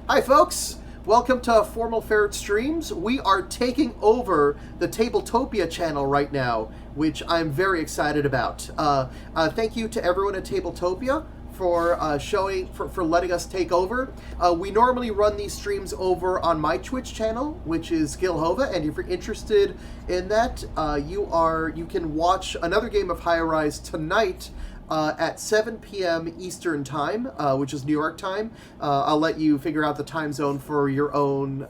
Hi folks, welcome to Formal Ferret Streams. We are taking over the Tabletopia channel right now, which I'm very excited about. Thank you to everyone at Tabletopia for for letting us take over. We normally run these streams over on my Twitch channel, which is Gil Hova, and if you're interested in that, you can watch another game of High Rise tonight at 7 p.m. Eastern Time, which is New York time. I'll let you figure out the time zone for your own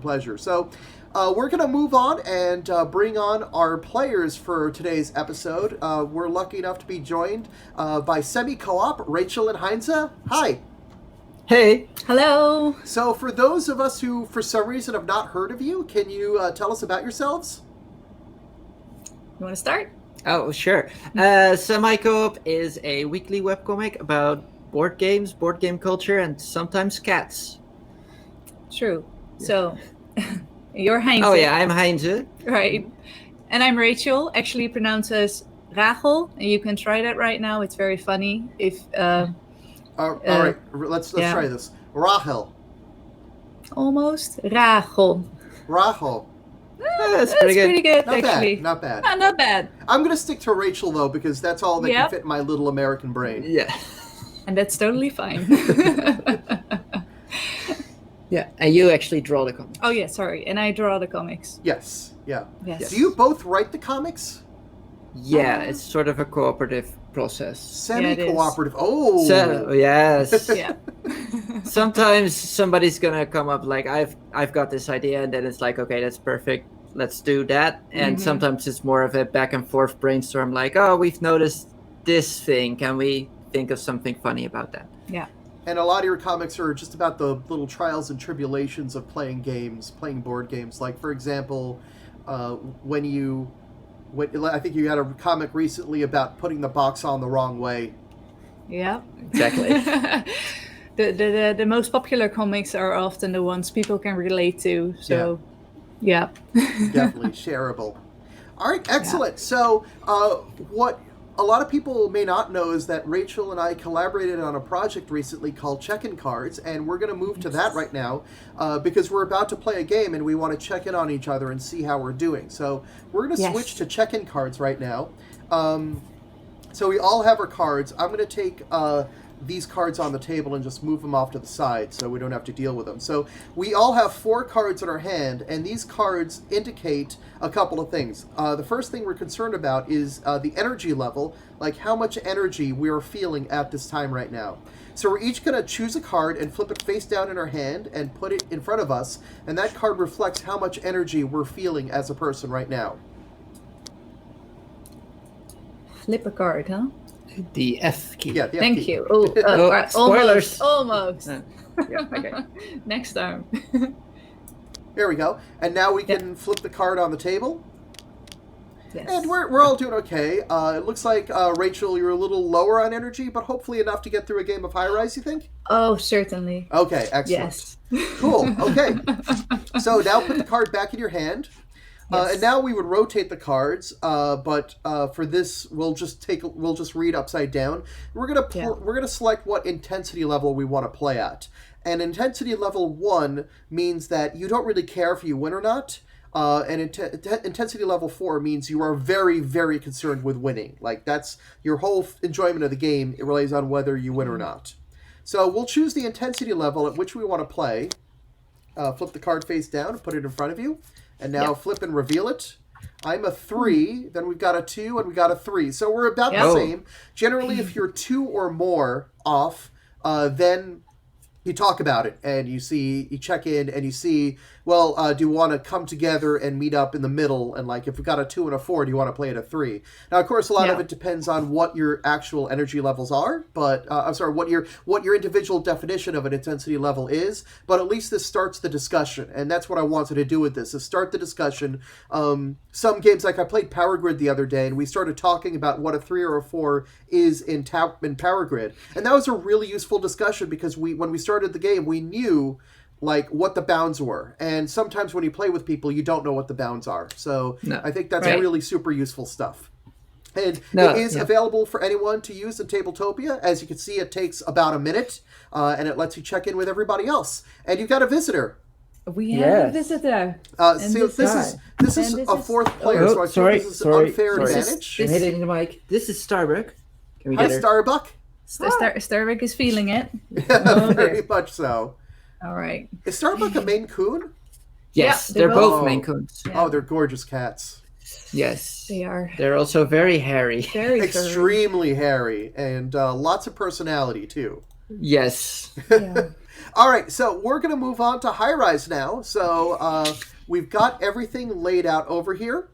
pleasure. So we're going to move on and bring on our players for today's episode. We're lucky enough to be joined by Semi-Coop, Rachel and Heinze. Hi. Hey. Hello. So for those of us who, for some reason, have not heard of you, can you tell us about yourselves? You want to start? Oh, sure. Semi-Coop is a weekly webcomic about board games, board game culture, and sometimes cats. True. Yeah. So, you're Heinze. Oh, yeah, I'm Heinze. Right. And I'm Rachel, actually pronounced as Rachel. And you can try that right now. It's very funny. If all right, let's try this. Rachel. Almost. Rachel. Rachel. That's pretty good. Not actually. Bad. Not bad. Not bad. I'm going to stick to Rachel, though, because that's all that can fit in my little American brain. Yeah. And that's totally fine. Yeah, and you actually draw the comics. Oh, yeah, sorry. And I draw the comics. Yes, yeah. Yes. Do you both write the comics? Yeah, it's sort of a cooperative process. Semi-cooperative. Oh! So, yes. Yeah. Sometimes somebody's gonna come up like, I've got this idea, and then it's like, okay, that's perfect, let's do that. And sometimes it's more of a back and forth brainstorm, like, oh, we've noticed this thing, can we think of something funny about that? Yeah. And a lot of your comics are just about the little trials and tribulations of playing board games. Like, for example, I think you had a comic recently about putting the box on the wrong way. Yeah. Exactly. The most popular comics are often the ones people can relate to. So, yeah. Definitely shareable. All right, excellent. Yeah. So, what a lot of people may not know is that Rachel and I collaborated on a project recently called Check-in Cards, and we're going to move to that right now because we're about to play a game and we want to check in on each other and see how we're doing. So we're going to switch to Check-in Cards right now. So we all have our cards. I'm going to take these cards on the table and just move them off to the side so we don't have to deal with them. So we all have 4 cards in our hand, and these cards indicate a couple of things. The first thing we're concerned about is the energy level, like how much energy we're feeling at this time right now. So we're each going to choose a card and flip it face down in our hand and put it in front of us, and that card reflects how much energy we're feeling as a person right now. Flip a card, huh? The F key. Yeah, the F Thank key. you. Spoilers. Almost. Yeah, okay. Next time. There we go. And now we can flip the card on the table. Yes. And we're all doing okay. It looks like, Rachel, you're a little lower on energy, but hopefully enough to get through a game of High Rise, you think? Oh, certainly. Okay, excellent. Yes. Cool, okay. So now put the card back in your hand. Yes. And now we would rotate the cards, but for this, we'll just read upside down. We're gonna select what intensity level we want to play at. And intensity level 1 means that you don't really care if you win or not. And intensity level 4 means you are very, very concerned with winning. Like, that's your whole enjoyment of the game. It relies on whether you win or not. So we'll choose the intensity level at which we want to play. Flip the card face down and put it in front of you. And now flip and reveal it. I'm a 3, then we've got a 2, and we got a 3. So we're about the same. Generally, if you're 2 or more off, then you talk about it, and you check in, and you see, well, do you want to come together and meet up in the middle? And, like, if we've got a 2 and a 4, do you want to play at a 3? Now, of course, a lot of it depends on what your actual energy levels are, but, what your individual definition of an intensity level is, but at least this starts the discussion, and that's what I wanted to do with this, is start the discussion. Some games, like I played Power Grid the other day, and we started talking about what a 3 or a 4 is in Power Grid, and that was a really useful discussion, because when we started the game, we knew, like, what the bounds were. And sometimes when you play with people, you don't know what the bounds are. So I think that's really super useful stuff. And No, it is yeah. available for anyone to use in Tabletopia. As you can see, it takes about a minute, and it lets you check in with everybody else. And you've got a visitor. We have a Yes. visitor. So And this is this is and a this fourth is- player, so I feel sorry, this is sorry, unfair sorry. advantage. I'm hitting the mic. This is Starbuck. Can we Hi, get her? Starbuck. Starbuck is feeling it. Very much so. All right. Is Starbuck a Maine Coon? Yes, Yeah, they're they're both both- Maine Coons. Yeah. Oh, they're gorgeous cats. Yes. They are They're also very hairy. very furry. Extremely hairy and lots of personality too. Yes. Yeah. All right, so we're going to move on to high rise now. So we've got everything laid out over here.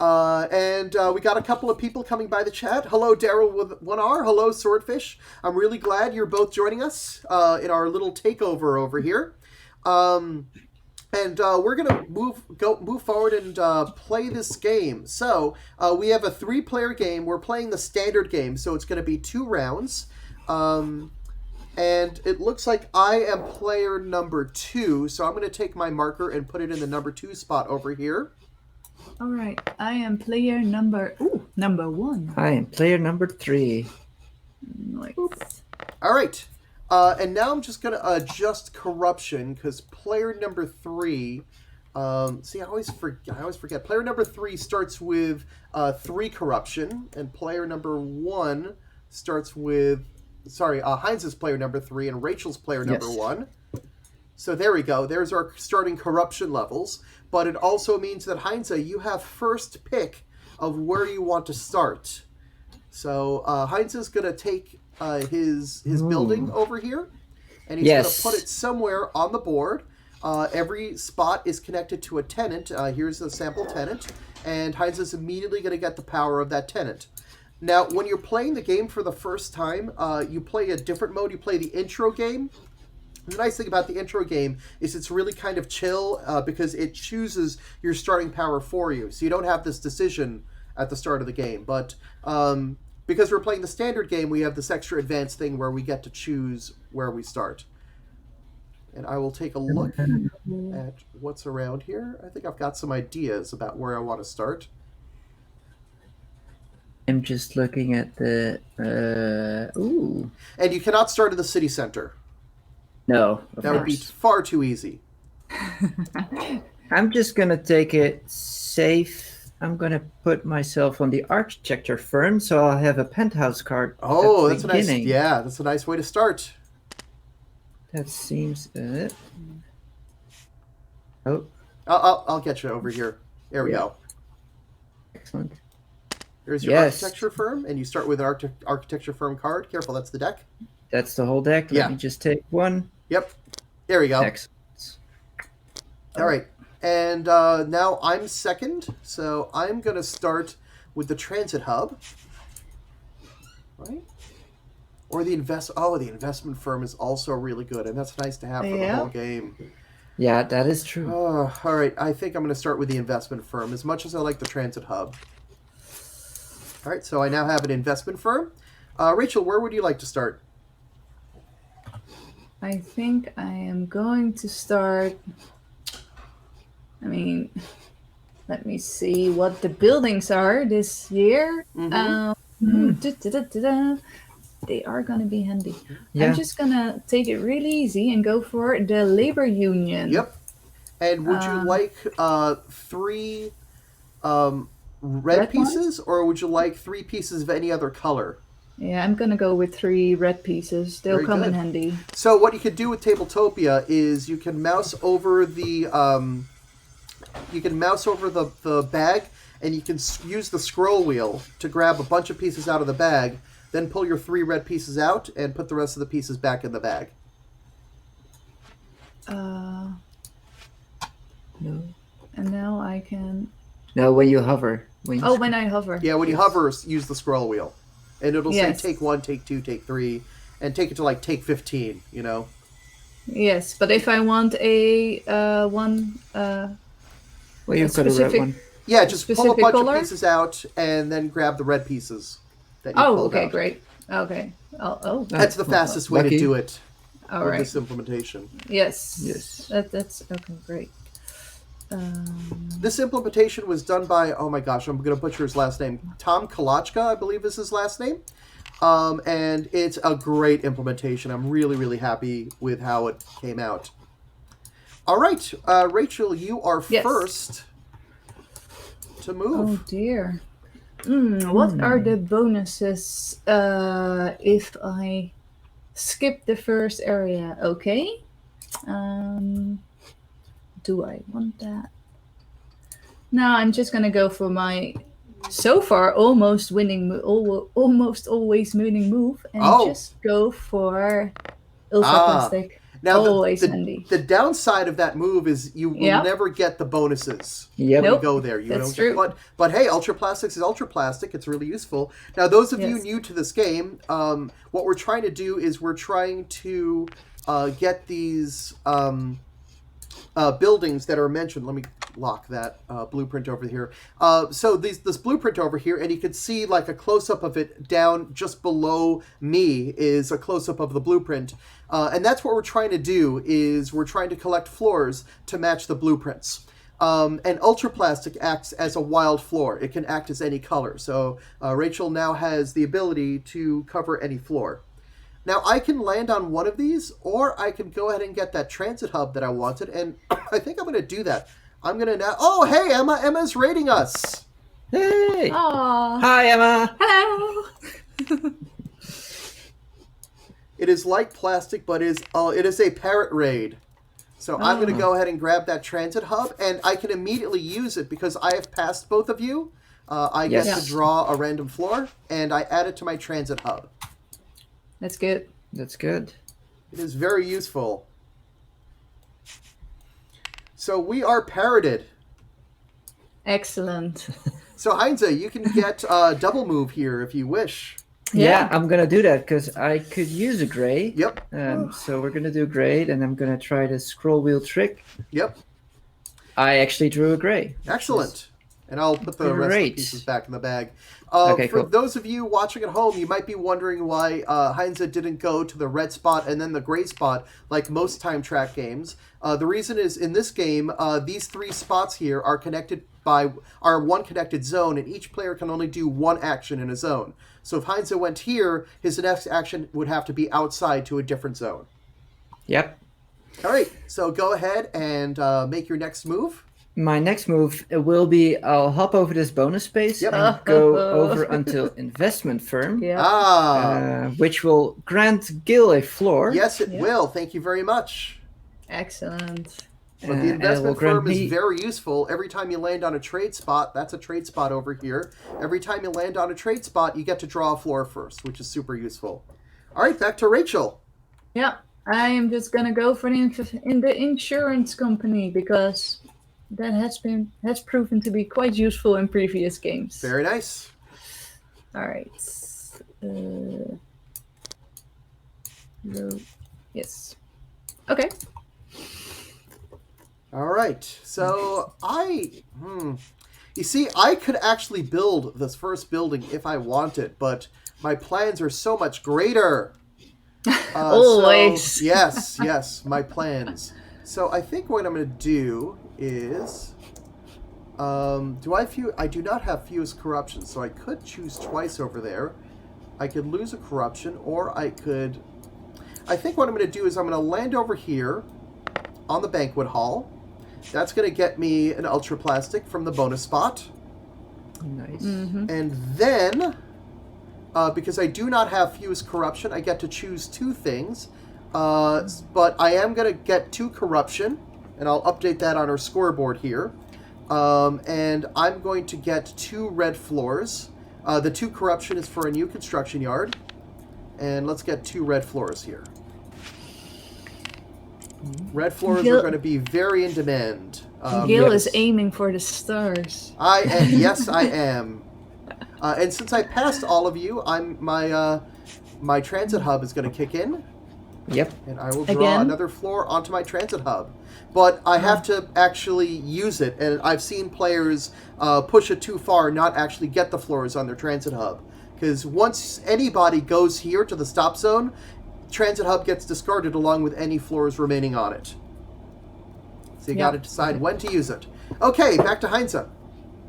And we got a couple of people coming by the chat. Hello, Daryl with 1R. Hello, Swordfish. I'm really glad you're both joining us in our little takeover over here. And we're gonna move forward and play this game. So we have a 3-player game. We're playing the standard game, so it's going to be 2 rounds. And it looks like I am player number 2, so I'm going to take my marker and put it in the number 2 spot over here. All right. I am player number 1. I am player number 3. Like, All right. And now I'm just going to adjust corruption because player number 3. See, I always forget. Player number 3 starts with 3 corruption, and player number 1 starts with. Sorry, Heinz is player number 3, and Rachel's player number 1. So there we go. There's our starting corruption levels. But it also means that Heinz, you have first pick of where you want to start. So Heinz is going to take his building over here, and he's going to put it somewhere on the board. Every spot is connected to a tenant. Here's the sample tenant, and Heinz is immediately going to get the power of that tenant. Now, when you're playing the game for the first time, you play a different mode. You play the intro game. The nice thing about the intro game is it's really kind of chill because it chooses your starting power for you. So you don't have this decision at the start of the game. But because we're playing the standard game, we have this extra advanced thing where we get to choose where we start. And I will take a look at what's around here. I think I've got some ideas about where I want to start. I'm just looking at the... ooh. And you cannot start in the city center. No, that would be far too easy. I'm just going to take it safe. I'm going to put myself on the architecture firm, so I'll have a penthouse card. Oh, that's a nice. Yeah, that's a nice way to start. That seems it. Oh, I'll get you over here. There we go. Excellent. There's your architecture firm, and you start with an architecture firm card. Careful, that's the deck. That's the whole deck. Let me just take one. Yep. There we go. Excellent. All right. And now I'm second, so I'm going to start with the transit hub. Right? Or the the investment firm is also really good, and that's nice to have for the whole game. Yeah, that is true. All right. I think I'm going to start with the investment firm, as much as I like the transit hub. All right, so I now have an investment firm. Rachel, where would you like to start? I think I am going to start. I mean, let me see what the buildings are this year. They are going to be handy. Yeah. I'm just going to take it really easy and go for the labor union. Yep. And would you like 3 red pieces, or would you like 3 pieces of any other color? Yeah, I'm going to go with 3 red pieces. They'll come in handy. So what you can do with Tabletopia is you can mouse over the bag, and you can use the scroll wheel to grab a bunch of pieces out of the bag, then pull your 3 red pieces out and put the rest of the pieces back in the bag. No. And now I can... No, when you hover. When I hover. Yeah, when you hover, use the scroll wheel. And it'll say take 1, take 2, take 3, and take it to like take 15, you know? Yes, but if I want a one... well, you've got a red one. Yeah, just pull a bunch of pieces out and then grab the red pieces that you pulled out. Great. Okay. That's the fastest way to do it with this implementation. Yes. That's okay, great. This implementation was done by, oh my gosh, I'm going to butcher his last name. Tom Kolachka, I believe is his last name. And it's a great implementation. I'm really, really happy with how it came out. All right, Rachel, you are first to move. Oh dear. What are the bonuses if I skip the first area? Okay. Do I want that? No, I'm just gonna go for my so far almost almost always winning move, and just go for ultra plastic. Now, always handy. The downside of that move is you will never get the bonuses when you go there. That's true. But hey, ultra plastics is ultra plastic. It's really useful. Now, those of you new to this game, what we're trying to do is we're trying to get these buildings that are mentioned. Let me lock that blueprint over here. So this blueprint over here, and you can see like a close-up of it down just below me is a close-up of the blueprint. And that's what we're trying to do, is we're trying to collect floors to match the blueprints. And ultraplastic acts as a wild floor. It can act as any color. So Rachel now has the ability to cover any floor. Now, I can land on one of these, or I can go ahead and get that transit hub that I wanted, and I think I'm going to do that. I'm going to now... Oh, hey, Emma! Emma's rating us! Hey! Aww. Hi, Emma! Hello! It is like plastic, but it is a parrot raid. So I'm going to go ahead and grab that transit hub, and I can immediately use it because I have passed both of you. I get to draw a random floor, and I add it to my transit hub. That's good. That's good. It is very useful. So we are parroted. Excellent. So Heinze, you can get a double move here if you wish. Yeah, I'm going to do that because I could use a gray. Yep. So we're going to do gray, and I'm going to try the scroll wheel trick. Yep. I actually drew a gray. Excellent. And I'll put the rest of the pieces back in the bag. For those of you watching at home, you might be wondering why Heinze didn't go to the red spot and then the gray spot like most time track games. The reason is in this game, these three spots here are connected by one connected zone, and each player can only do one action in a zone. So if Heinze went here, his next action would have to be outside to a different zone. Yep. All right, so go ahead and make your next move. My next move will be I'll hop over this bonus space and go over until investment firm, which will grant Gil a floor. Yes, it will. Thank you very much. Excellent. But the investment firm is very useful. Every time you land on a trade spot, that's a trade spot over here. Every time you land on a trade spot, you get to draw a floor first, which is super useful. All right, back to Rachel. Yeah, I am just going to go for the insurance company because... that has proven to be quite useful in previous games. Very nice. All right. Yes. Okay. All right. So you see, I could actually build this first building if I wanted, but my plans are so much greater. Always. So, yes, my plans. So I think what I'm going to do is, I do not have fuse corruption, so I could choose twice over there. I could lose a corruption, or I think what I'm going to do is I'm going to land over here on the banquet hall. That's going to get me an ultra plastic from the bonus spot. Nice. Mm-hmm. And then, because I do not have fuse corruption, I get to choose two things. But I am going to get 2 corruption, and I'll update that on our scoreboard here. And I'm going to get 2 red floors. The 2 corruption is for a new construction yard. And let's get 2 red floors here. Red floors are going to be very in demand. Gil is aiming for the stars. I am. Yes, I am. And since I passed all of you, my transit hub is going to kick in. Yep. And I will draw another floor onto my transit hub. But I have to actually use it, and I've seen players push it too far and not actually get the floors on their transit hub. Because once anybody goes here to the stop zone, transit hub gets discarded along with any floors remaining on it. So you got to decide when to use it. Okay, back to Heinze.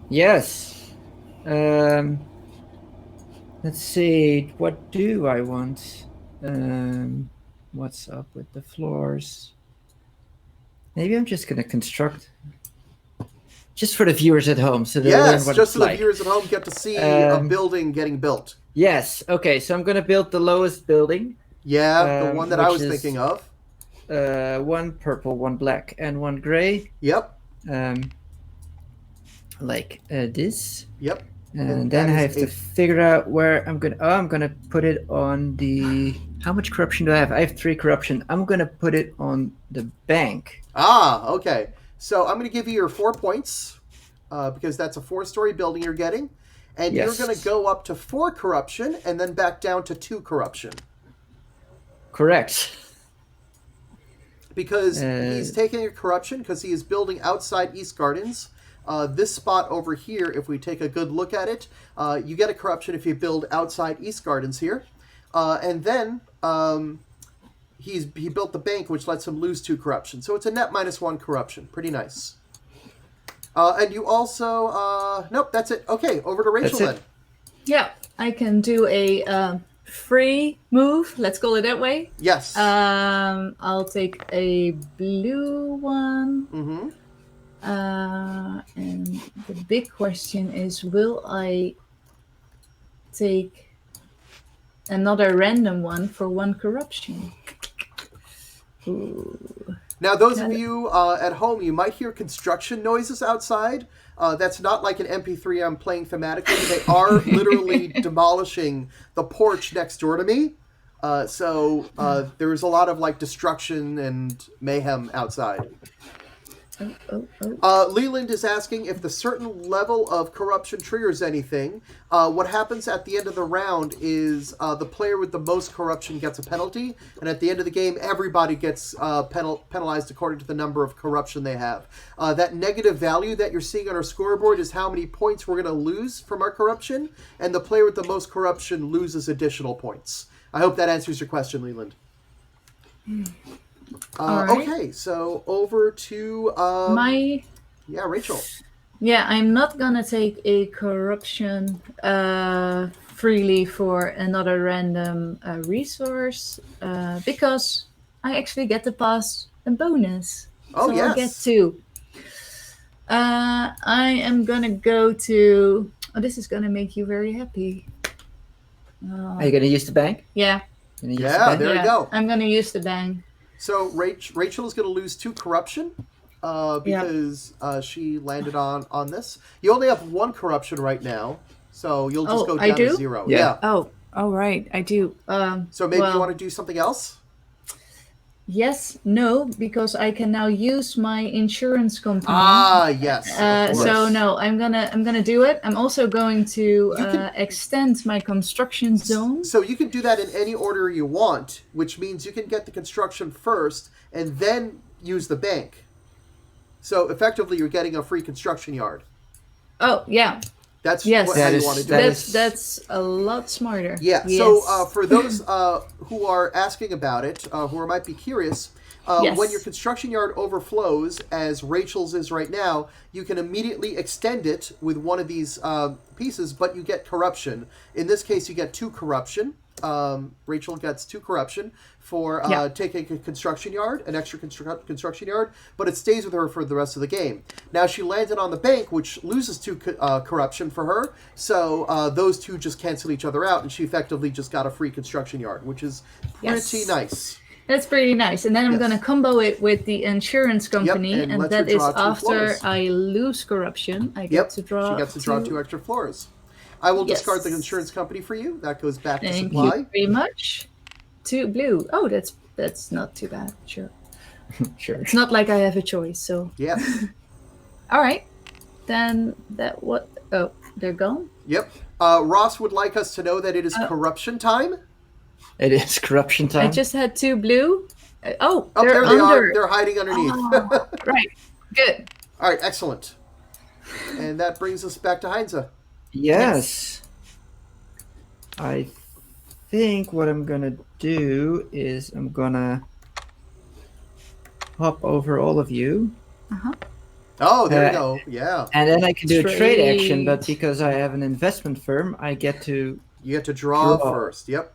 Yes. Let's see. What do I want? What's up with the floors? Maybe I'm just gonna construct, just for the viewers at home, so they learn what just it's so like. the viewers at home get to see a building getting built. Yes. Okay. So I'm gonna build the lowest building. Yeah, the one that I was is, thinking of. One purple, one black, and one gray. Yep. Like this. Yep. And then I have to figure out where I'm gonna. Oh, I'm gonna put it on the. How much corruption do I have? I have 3 corruption. I'm gonna put it on the bank. Ah, okay. So I'm gonna give you your 4 points because that's a 4-story building you're getting, and you're gonna go up to 4 corruption and then back down to 2 corruption. Correct. Because he's taking a corruption because he is building outside East Gardens. This spot over here, if we take a good look at it, you get a corruption if you build outside East Gardens here. And then he built the bank, which lets him lose 2 corruption. So it's a net -1 corruption. Pretty nice. And you also... nope, that's it. Okay, over to Rachel then. Yeah, I can do a free move. Let's call it that way. Yes. I'll take a blue one. Mm-hmm. And the big question is, will I take another random one for 1 corruption? Ooh. Now, those of you at home, you might hear construction noises outside. That's not like an MP3 I'm playing thematically. They are literally demolishing the porch next door to me. So there is a lot of like destruction and mayhem outside. Leland is asking if the certain level of corruption triggers anything. What happens at the end of the round is the player with the most corruption gets a penalty, and at the end of the game, everybody gets penalized according to the number of corruption they have. That negative value that you're seeing on our scoreboard is how many points we're going to lose from our corruption, and the player with the most corruption loses additional points. I hope that answers your question, Leland. Right. Okay, so over to Rachel. Yeah, I'm not gonna take a corruption freely for another random resource because I actually get to pass a bonus. Oh, so yes. I'll get 2. I am gonna go to. Oh, this is gonna make you very happy. Are you gonna use the bank? Yeah. There you go. I'm gonna use the bank. So Rachel is going to lose 2 corruption because she landed on this. You only have 1 corruption right now, so you'll just go down to 0. Yeah. Oh, right, I do. So maybe you want to do something else? Yes, no, because I can now use my insurance company. Ah, yes. So no, I'm gonna do it. I'm also going to extend my construction zone. So you can do that in any order you want, which means you can get the construction first and then use the bank. So effectively, you're getting a free construction yard. Oh yeah. That's how you want to do it. That's a lot smarter. Yeah. Yes. So for those who are asking about it, who might be curious, when your construction yard overflows, as Rachel's is right now, you can immediately extend it with one of these pieces, but you get corruption. In this case, you get 2 corruption. Rachel gets 2 corruption for taking a construction yard, an extra construction yard, but it stays with her for the rest of the game. Now she landed on the bank, which loses 2 corruption for her, so those 2 just cancel each other out, and she effectively just got a free construction yard, which is pretty nice. That's pretty nice. And then I'm going to combo it with the insurance company, and that is after I lose corruption. I get to draw. She gets to draw 2 extra floors. I will discard the insurance company for you. That goes back to supply. Thank you very much. 2 blue. Oh, that's not too bad. Sure. Sure. It's not like I have a choice. So. Yes. All right. Then that what? Oh, they're gone. Yep. Ross would like us to know that it is corruption time. It is corruption time. I just had 2 blue. They're there they under. are. They're hiding underneath. Oh, right. Good. All right. Excellent. And that brings us back to Heinze. Yes. I think what I'm gonna do is I'm gonna hop over all of you. Oh, there you go. Yeah. And then I can do a trade action, but Trade. because I have an investment firm, I get to You get to draw first. Yep.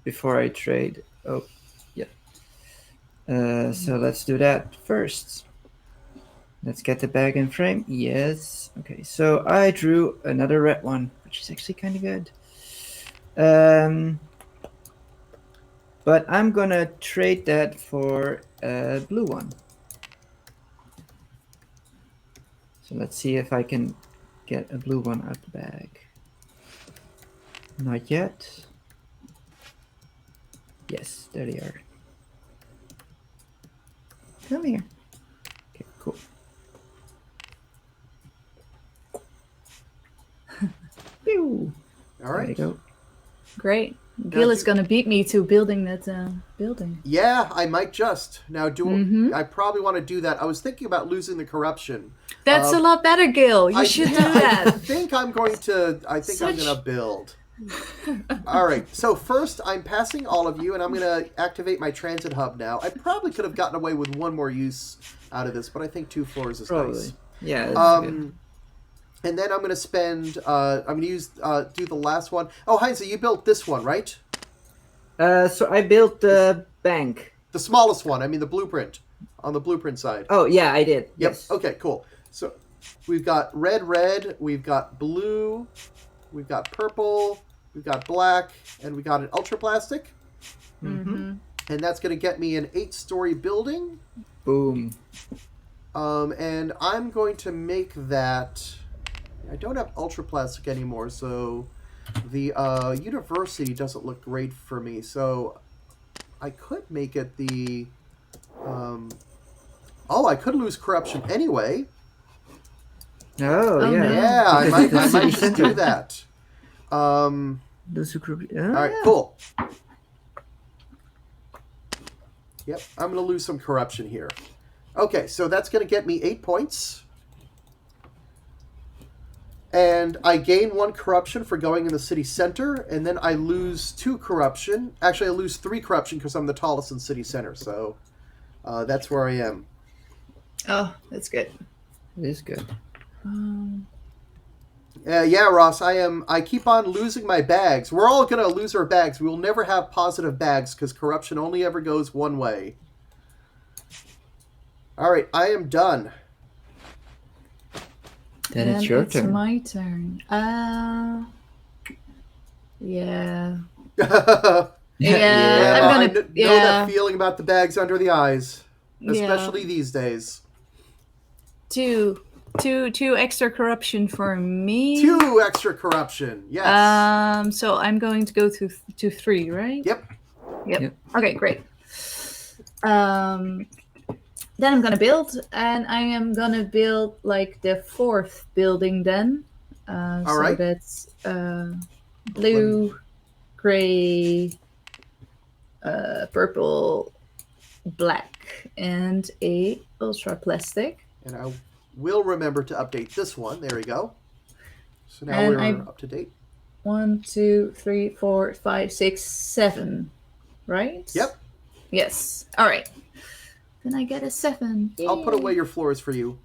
before I trade. Oh, yeah. So let's do that first. Let's get the bag in frame. Yes. Okay, so I drew another red one, which is actually kind of good. But I'm gonna trade that for a blue one. So let's see if I can get a blue one out the bag. Not yet. Yes, there they are. Come here. Okay, cool. Pew. All There right. you go. Great. Gil is do- gonna beat me to building that building. Yeah, I might just now do. Mhm. I probably want to do that. I was thinking about losing the corruption. That's a lot better, Gil. You should do I that. think I'm going to. I think I'm Such- going to build. All right. So first, I'm passing all of you, and I'm going to activate my transit hub now. I probably could have gotten away with one more use out of this, but I think 2 floors is Probably. nice. Yeah. That's good. And then I'm going to spend. I'm going to use do the last one. Oh, Heinz, you built this one, right? So I built the bank. The smallest one. I mean, the blueprint on the blueprint side. Oh yeah, I did. Yep. Yes. Okay. Cool. So we've got red. We've got blue. We've got purple. We've got black, and we got an ultra plastic. Mm-hmm. And that's going to get me an 8-story building. Boom. And I'm going to make that. I don't have ultra plastic anymore, so the university doesn't look great for me. So I could make it the. I could lose corruption anyway. Oh, Oh, yeah. no. Yeah, I might just do Center. that. All right, cool. Yep, I'm going to lose some corruption here. Okay, so that's going to get me 8 points. And I gain 1 corruption for going in the city center, and then I lose 2 corruption. Actually, I lose 3 corruption because I'm the tallest in city center, so that's where I am. Oh, that's good. It is good. Yeah, Ross, I keep on losing my bags. We're all going to lose our bags. We will never have positive bags because corruption only ever goes one way. All right, I am done. Then it's your turn. my turn. Yeah. Yeah, Yeah, I'm I gonna. know that feeling about the bags under the eyes, especially these days. Two extra corruption for me. 2 extra corruption, yes. So I'm going to go to 3, right? Yep. Yep. Okay, great. Then I'm gonna build, and I am gonna build like the 4th building. Then, so right. that's blue, gray, purple, black, and a ultra plastic. And I will remember to update this one. There we go. So now And we're up to date. 1, 2, 3, 4, 5, 6, 7. Right? Yep. Yes. All right. Then I get a 7. I'll put Yay. away your floors for you.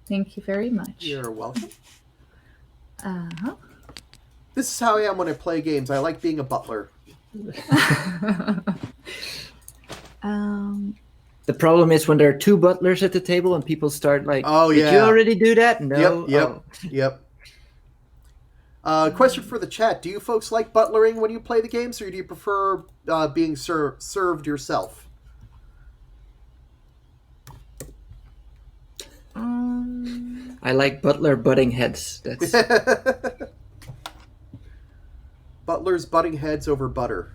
Thank you very much. You're welcome. Uh-huh. This is how I am when I play games. I like being a butler. The problem is when there are 2 butlers at the table and people start like, Oh, did you yeah. already do that? No. Yep. Question for the chat. Do you folks like butlering when you play the games, or do you prefer being served yourself? I like butler butting heads. That's Butlers butting heads over butter.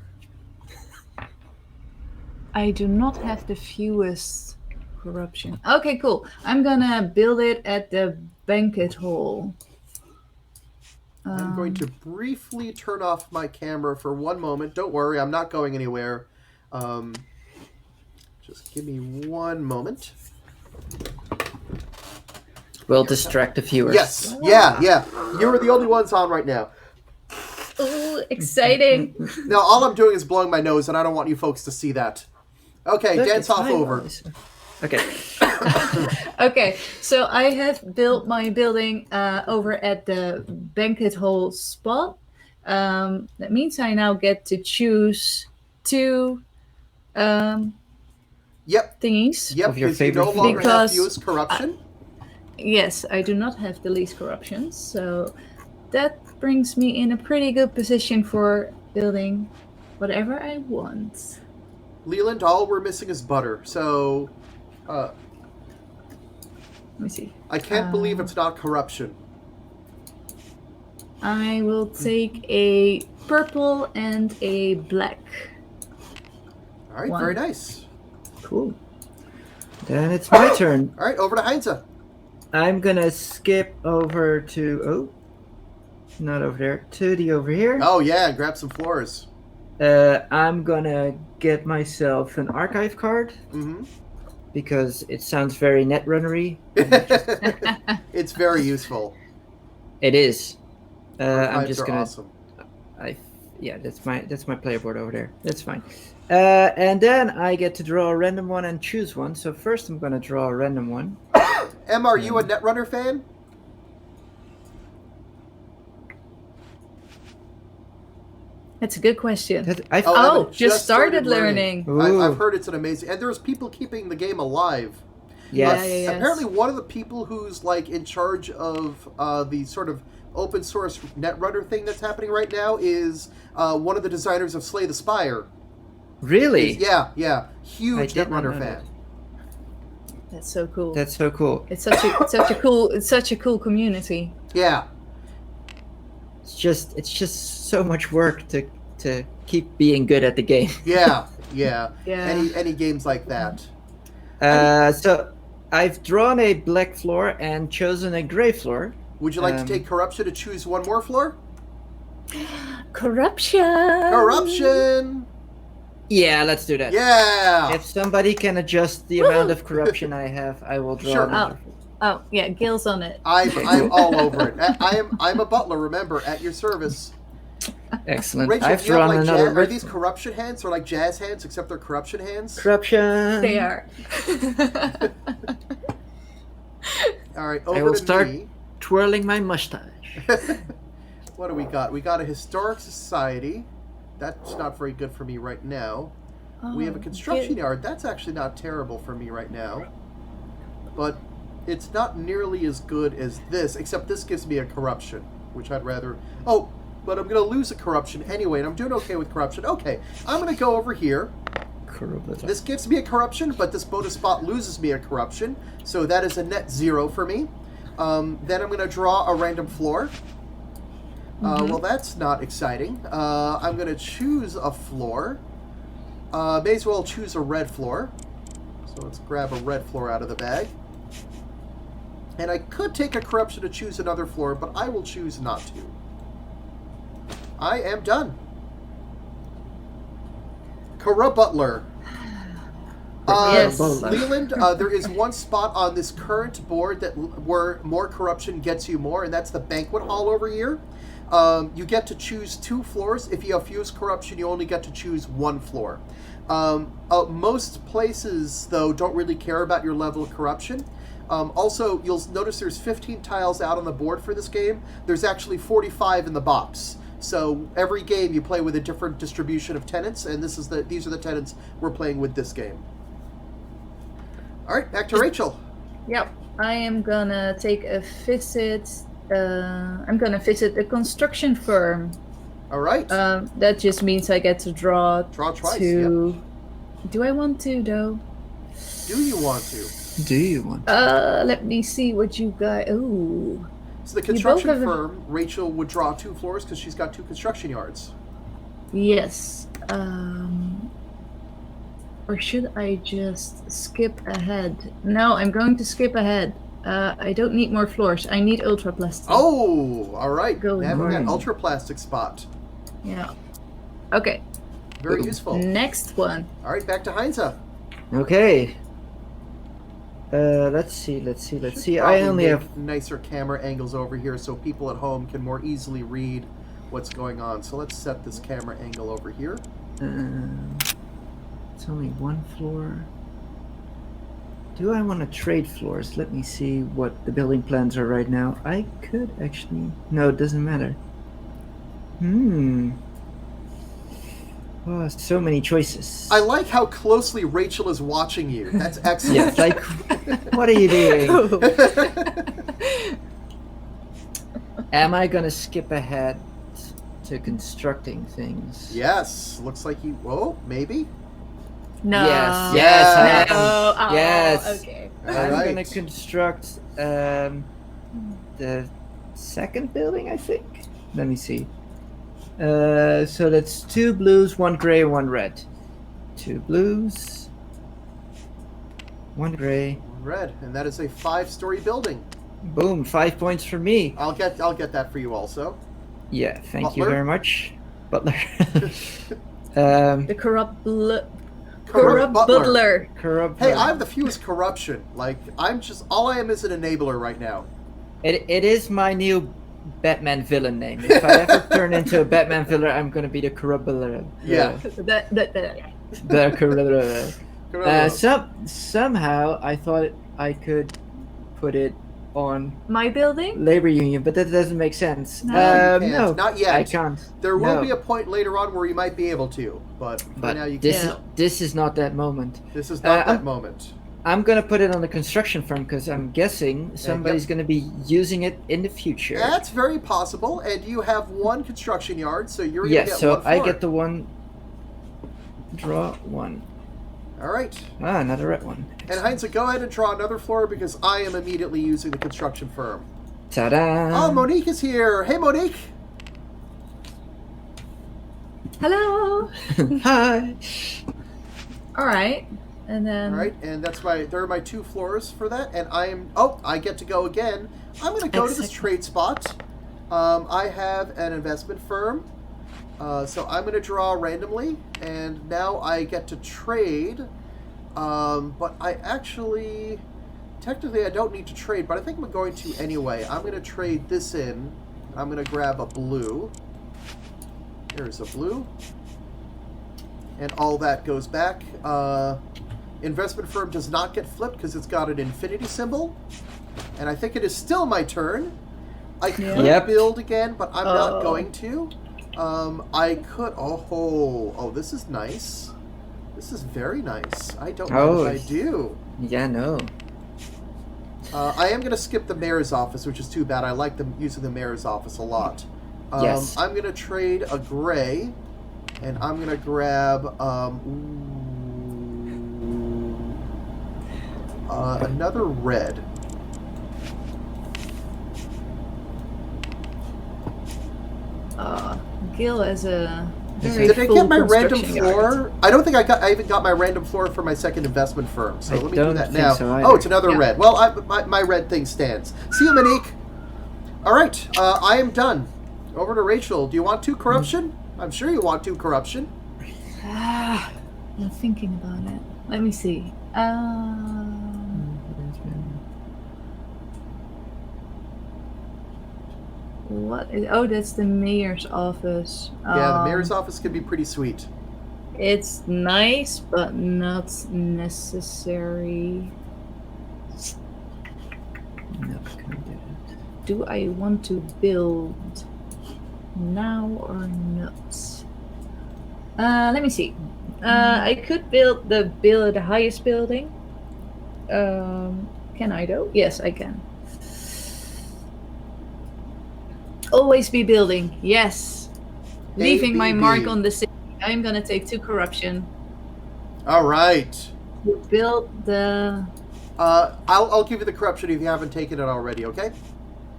I do not have the fewest corruption. Okay, cool. I'm gonna build it at the banquet hall. I'm going to briefly turn off my camera for 1 moment. Don't worry, I'm not going anywhere. Just give me 1 moment. will distract the viewers. Yes, yeah. You're the only ones on right now. Ooh, exciting. Now, all I'm doing is blowing my nose, and I don't want you folks to see that. Okay, Look, dance it's off my over. voice. Okay. Okay, so I have built my building over at the banquet hall spot. That means I now get to choose two Yep. thingies. Yep, Of your because you no favorite longer have Because fewest corruption. Yes, I do not have the least corruption, so that brings me in a pretty good position for building whatever I want. Leland, all we're missing is butter. So, Let me see. I can't believe it's not corruption. I will take a purple and a black. All right, very nice. Cool. Then it's my turn. All right, over to Heinze. I'm gonna skip over to not over there, to the over here. Oh yeah, grab some floors. I'm gonna get myself an archive card Mm-hmm. because it sounds very netrunnery. It's very useful. It is. I'm Archives just are gonna. awesome. Yeah, that's my player board over there. That's fine. And then I get to draw a random one and choose one. So first I'm gonna draw a random one. Em, are you a Netrunner fan? That's a good question. I've just started learning. I've heard it's an amazing, and there's people keeping the game alive. Yes. Yes. Apparently, one of the people who's like in charge of the sort of open source Netrunner thing that's happening right now is one of the designers of Slay the Spire. Really? Yeah, huge did not Netrunner know fan. That's so cool. That's so cool. It's such a cool community. Yeah, It's just so much work to keep being good at the game. yeah. Yeah. Any games like that. So I've drawn a black floor and chosen a gray floor. Would you like to take corruption to choose one more floor? Corruption. Corruption. Yeah, let's do that. Yeah. If somebody can adjust the amount of corruption I have, I will draw. Sure. another. Oh yeah, Gil's on it. I'm all over it. I'm a butler. Remember, at your service. Excellent. Rachel, I've do you have, drawn like, another. are these corruption hands or like jazz hands, except they're corruption hands? corruption? They are. All right, I over will to start me. twirling my mustache. What do we got? We got a historic society. That's not very good for me right now. We have a construction yard. That's actually not terrible for me right now. But it's not nearly as good as this, except this gives me a corruption, which I'd rather... Oh, but I'm going to lose a corruption anyway, and I'm doing okay with corruption. Okay, I'm going to go over here. This gives me a corruption, but this bonus spot loses me a corruption, so that is a net 0 for me. Then I'm going to draw a random floor. Well, that's not exciting. I'm going to choose a floor. May as well choose a red floor. So let's grab a red floor out of the bag. And I could take a corruption to choose another floor, but I will choose not to. I am done. Kara Butler. Yes. Leland, there is one spot on this current board where more corruption gets you more, and that's the banquet hall over here. You get to choose 2 floors. If you have fewest corruption, you only get to choose 1 floor. Most places, though, don't really care about your level of corruption. Also, you'll notice there's 15 tiles out on the board for this game. There's actually 45 in the box. So every game you play with a different distribution of tenants, and these are the tenants we're playing with this game. All right, back to Rachel. Yep, I am gonna take a visit. I'm gonna visit a construction firm. All right. That just means I get to draw. Draw twice. To... Yep. Do I want to though? Do you want to? Do you want to? Let me see what you got. Ooh. So the construction firm, Rachel would draw 2 floors because she's got 2 construction yards. Yes. Or should I just skip ahead? No, I'm going to skip ahead. I don't need more floors. I need ultraplastic. Oh, all right. Going Having that on. ultraplastic spot. Yeah. Okay. Very useful. Next one. All right, back to Heinze. Okay. Let's see. I only have nicer camera angles over here so people at home can more easily read what's going on. So let's set this camera angle over here. it's only 1 floor. Do I want to trade floors? Let me see what the building plans are right now. I could actually... No, it doesn't matter. Oh, so many choices. I like how closely Rachel is watching you. That's excellent. Yeah, like, what are you doing? Am I gonna skip ahead to constructing things? Yes, looks like you... Oh, maybe? No. Yes, I am. Oh, Yes. Okay. I'm Right. gonna construct the second building, I think. Let me see. So that's 2 blues, 1 gray, 1 red. 2 blues, 1 gray. Red, and that is a 5-story building. Boom! 5 points for me. I'll get that for you also. Yeah, thank you Butler? very much, Butler. The corrupt Corrupt butler. Corrupt. Hey, I have the fewest corruption. Like, all I am is an enabler right now. It is my new Batman villain name. If I ever turn into a Batman villain, I'm gonna be the corrupt butler. Yeah. The corrupt. Somehow I thought I could put it on My building? labor union, but that doesn't make sense. No. You can't. No, Not yet. I can't. There will No. be a point later on where you might be able to, but for But now you this can't. this is not that moment. This is not that I'm- moment. I'm gonna put it on the construction firm because I'm guessing somebody's gonna be using it in the future. That's very possible, and you have 1 construction yard, so you're gonna Yes, get so 1 I floor. get the 1. Draw 1. All right. Ah, another red one. And Heinz, go ahead and draw another floor because I am immediately using the construction firm. Ta-da! Oh, Monique is here. Hey, Monique. Hello. Hi. All right. And then. All right, and there are my 2 floors for that, and I get to go again. I'm going to go to this trade spot. I have an investment firm, so I'm going to draw randomly, and now I get to trade. But technically I don't need to trade, but I think I'm going to anyway. I'm going to trade this in. I'm going to grab a blue. Here's a blue. And all that goes back. Investment firm does not get flipped because it's got an infinity symbol. And I think it is still my turn. I could build again, but I'm not going to. I could... Oh, this is nice. This is very nice. I don't know if I do. Yeah, no. I am going to skip the mayor's office, which is too bad. I like using the mayor's office a lot. Yes. I'm going to trade a gray, and I'm going to grab another red. Gil has a Did I get my random floor? I don't think I even got my random floor for my second investment firm. So let me do that now. Oh, it's another red. Well, my red thing stands. See you, Monique. All right, I am done. Over to Rachel. Do you want 2 corruption? I'm sure you want 2 corruption. I'm thinking about it. Let me see. What is... Oh, that's the mayor's office. Yeah, the mayor's office can be pretty sweet. It's nice, but not necessary. Do I want to build now or not? Let me see. I could build the highest building. Can I though? Yes, I can. Always be building. Yes. Leaving my mark on the city. I'm gonna take 2 corruption. All right. You build the... I'll give you the corruption if you haven't taken it already, okay?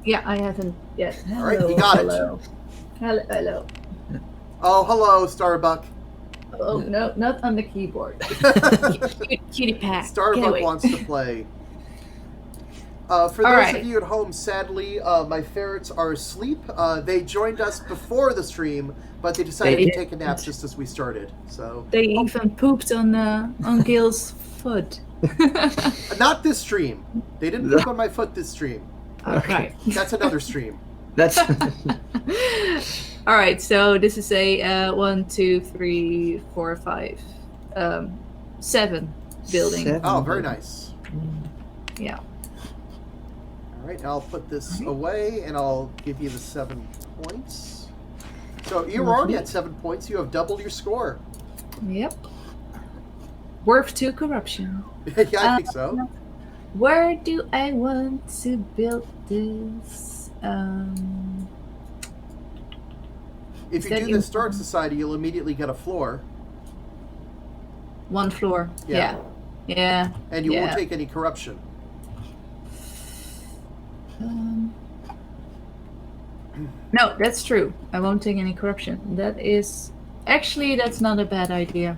Yeah, I haven't yet. Hello, all right, you got it. Hello. Oh, hello, Starbuck. Oh, no, not on the keyboard. Cutie pack. Starbuck wants to play. For those of you at home, sadly, my ferrets are asleep. They joined us before the stream, but they decided to take a nap just as we started. So they even pooped on Gil's foot. Not this stream. They didn't poop on my foot this stream. Okay. That's another stream. That's all right. So this is a 1, 2, 3, 4, 5, 7 building. 7 Oh, very nice. Yeah. All right, I'll put this away, and I'll give you the 7 points. So you're already at 7 points. You have doubled your score. Yep. Worth 2 corruption. Yeah, I think so. Where do I want to build this? If you do the Historic Society, you'll immediately get a floor. 1 floor. Yeah. Yeah. And you won't take any corruption. No, that's true. I won't take any corruption. That's not a bad idea.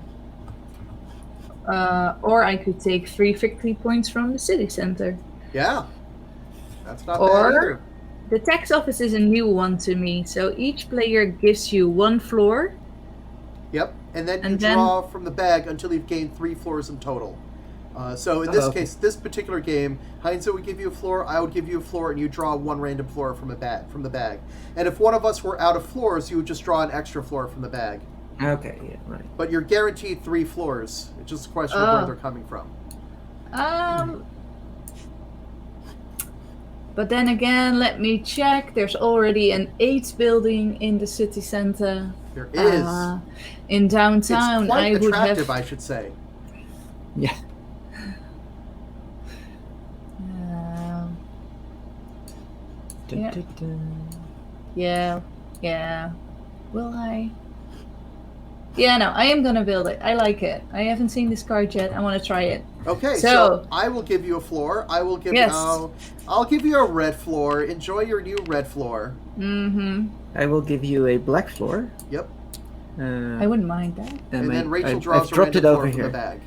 Or I could take 3 victory points from the city center. Yeah. That's not bad either. The tax office is a new one to me, so each player gives you 1 floor. Yep, and then you draw from the bag until you've gained 3 floors in total. So in this case, this particular game, Heinze would give you a floor, I would give you a floor, and you draw 1 random floor from the bag. And if one of us were out of floors, you would just draw an extra floor from the bag. Okay, yeah, right. But you're guaranteed 3 floors. It's just a question of where they're coming from. But then again, let me check. There's already an 8 building in the city center. There is. In downtown, it's quite attractive, I should say. Yeah. Yeah. Will I? Yeah, no, I am gonna build it. I like it. I haven't seen this card yet. I want to try it. Okay, so I will give you a floor. I will give I'll give you a red floor. Enjoy your new red floor. Mm-hmm. I will give you a black floor. Yep. I wouldn't mind that. And then Rachel draws a random floor from the bag.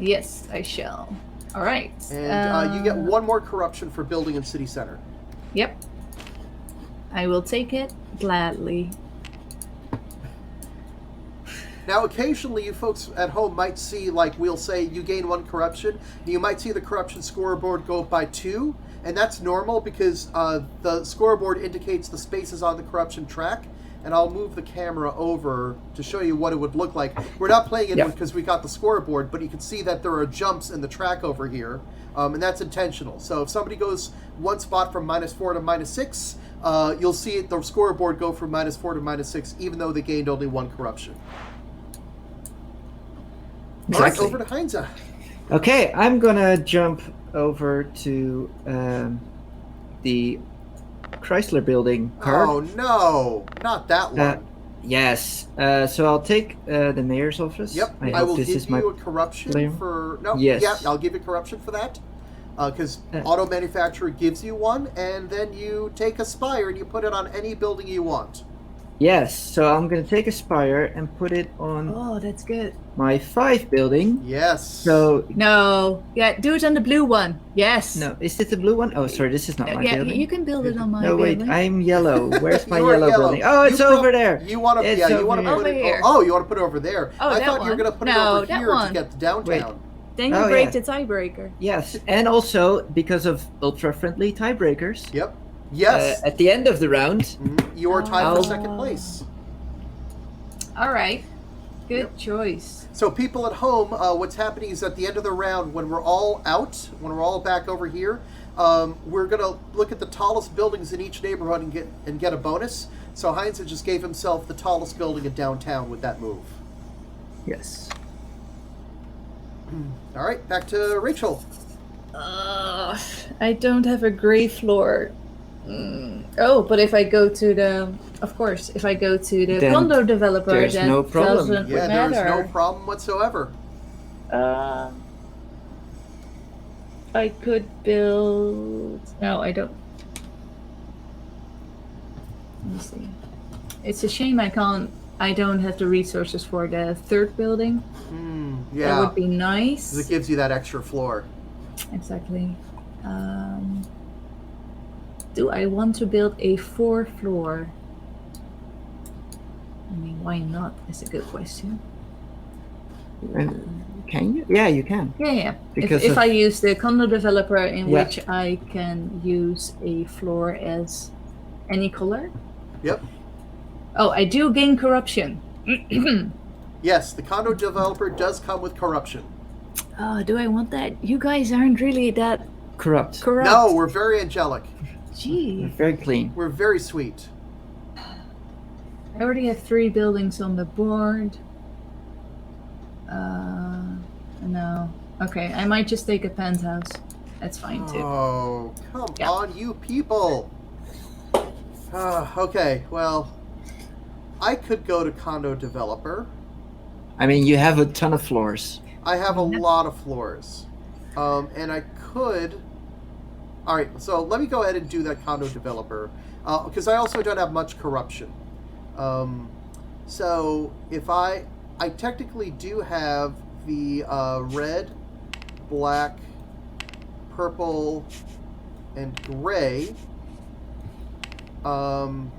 Yes, I shall. All right. And you get 1 more corruption for building in city center. Yep. I will take it gladly. Now, occasionally, you folks at home might see, like, we'll say you gain 1 corruption. You might see the corruption scoreboard go up by 2, and that's normal because the scoreboard indicates the spaces on the corruption track. And I'll move the camera over to show you what it would look like. We're not playing it because we got the scoreboard, but you can see that there are jumps in the track over here, and that's intentional. So if somebody goes 1 spot from -4 to -6, you'll see the scoreboard go from -4 to -6, even though they gained only 1 corruption. Exactly. All right, over to Heinze. Okay, I'm gonna jump over to the Chrysler Building card. Oh no, not that one. Yes. So I'll take the mayor's office. Yep. I will give you a corruption for Yes. Yeah, I'll give you corruption for that. Because auto manufacturer gives you 1, and then you take a spire and you put it on any building you want. Yes. So I'm gonna take a spire and put it on. Oh, that's good. My 5 building. Yes. So no, do it on the blue one. Yes. No, is it the blue one? Oh, sorry, this is not my building. Yeah, you can build it on my building. No, wait, I'm yellow. Where's my yellow building? Oh, it's over there. You want to? Yeah, you want to put it here. Oh, you want to put it over there? Oh, I thought you were going to put it over here to get to downtown. Wait. Then you break the tiebreaker. Yes, and also because of ultra-friendly tiebreakers. Yep. Yes. At the end of the round, you are tied for 2nd place. All right. Good choice. So people at home, what's happening is at the end of the round, when we're all out, when we're all back over here, we're going to look at the tallest buildings in each neighborhood and get a bonus. So Heinze just gave himself the tallest building in downtown with that move. Yes. All right, back to Rachel. I don't have a gray floor. Oh, but if I go to the condo developer, there's then no problem. Doesn't Yeah, matter. there's no problem whatsoever. I could build. No, I don't. Let me see. It's a shame I don't have the resources for the 3rd building. Yeah. That would be nice. It gives you that extra floor. Exactly. Do I want to build a 4th floor? I mean, why not? Is a good question. Can you? Yeah, you can. Yeah. Because if I use the condo developer in which I can use a floor as any color. Yep. Oh, I do gain corruption. Yes, the condo developer does come with corruption. Oh, do I want that? You guys aren't really that Corrupt. corrupt. No, we're very angelic. Gee. Very clean. We're very sweet. I already have 3 buildings on the board. No. Okay, I might just take a penthouse. That's fine too. Oh, come Yeah. on, you people. Okay, well, I could go to condo developer. I mean, you have a ton of floors. I have a lot of floors. And I could... Alright, so let me go ahead and do that condo developer. Because I also don't have much corruption. So if I technically do have the red, black, purple, and gray. And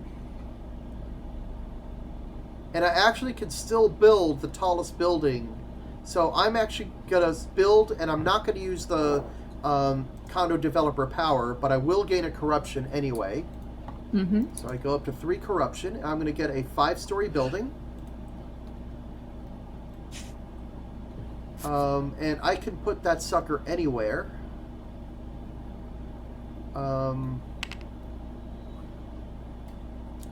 I actually can still build the tallest building. So I'm actually going to build, and I'm not going to use the condo developer power, but I will gain a corruption anyway. Mm-hmm. So I go up to 3 corruption. And I'm going to get a 5-story building. And I can put that sucker anywhere.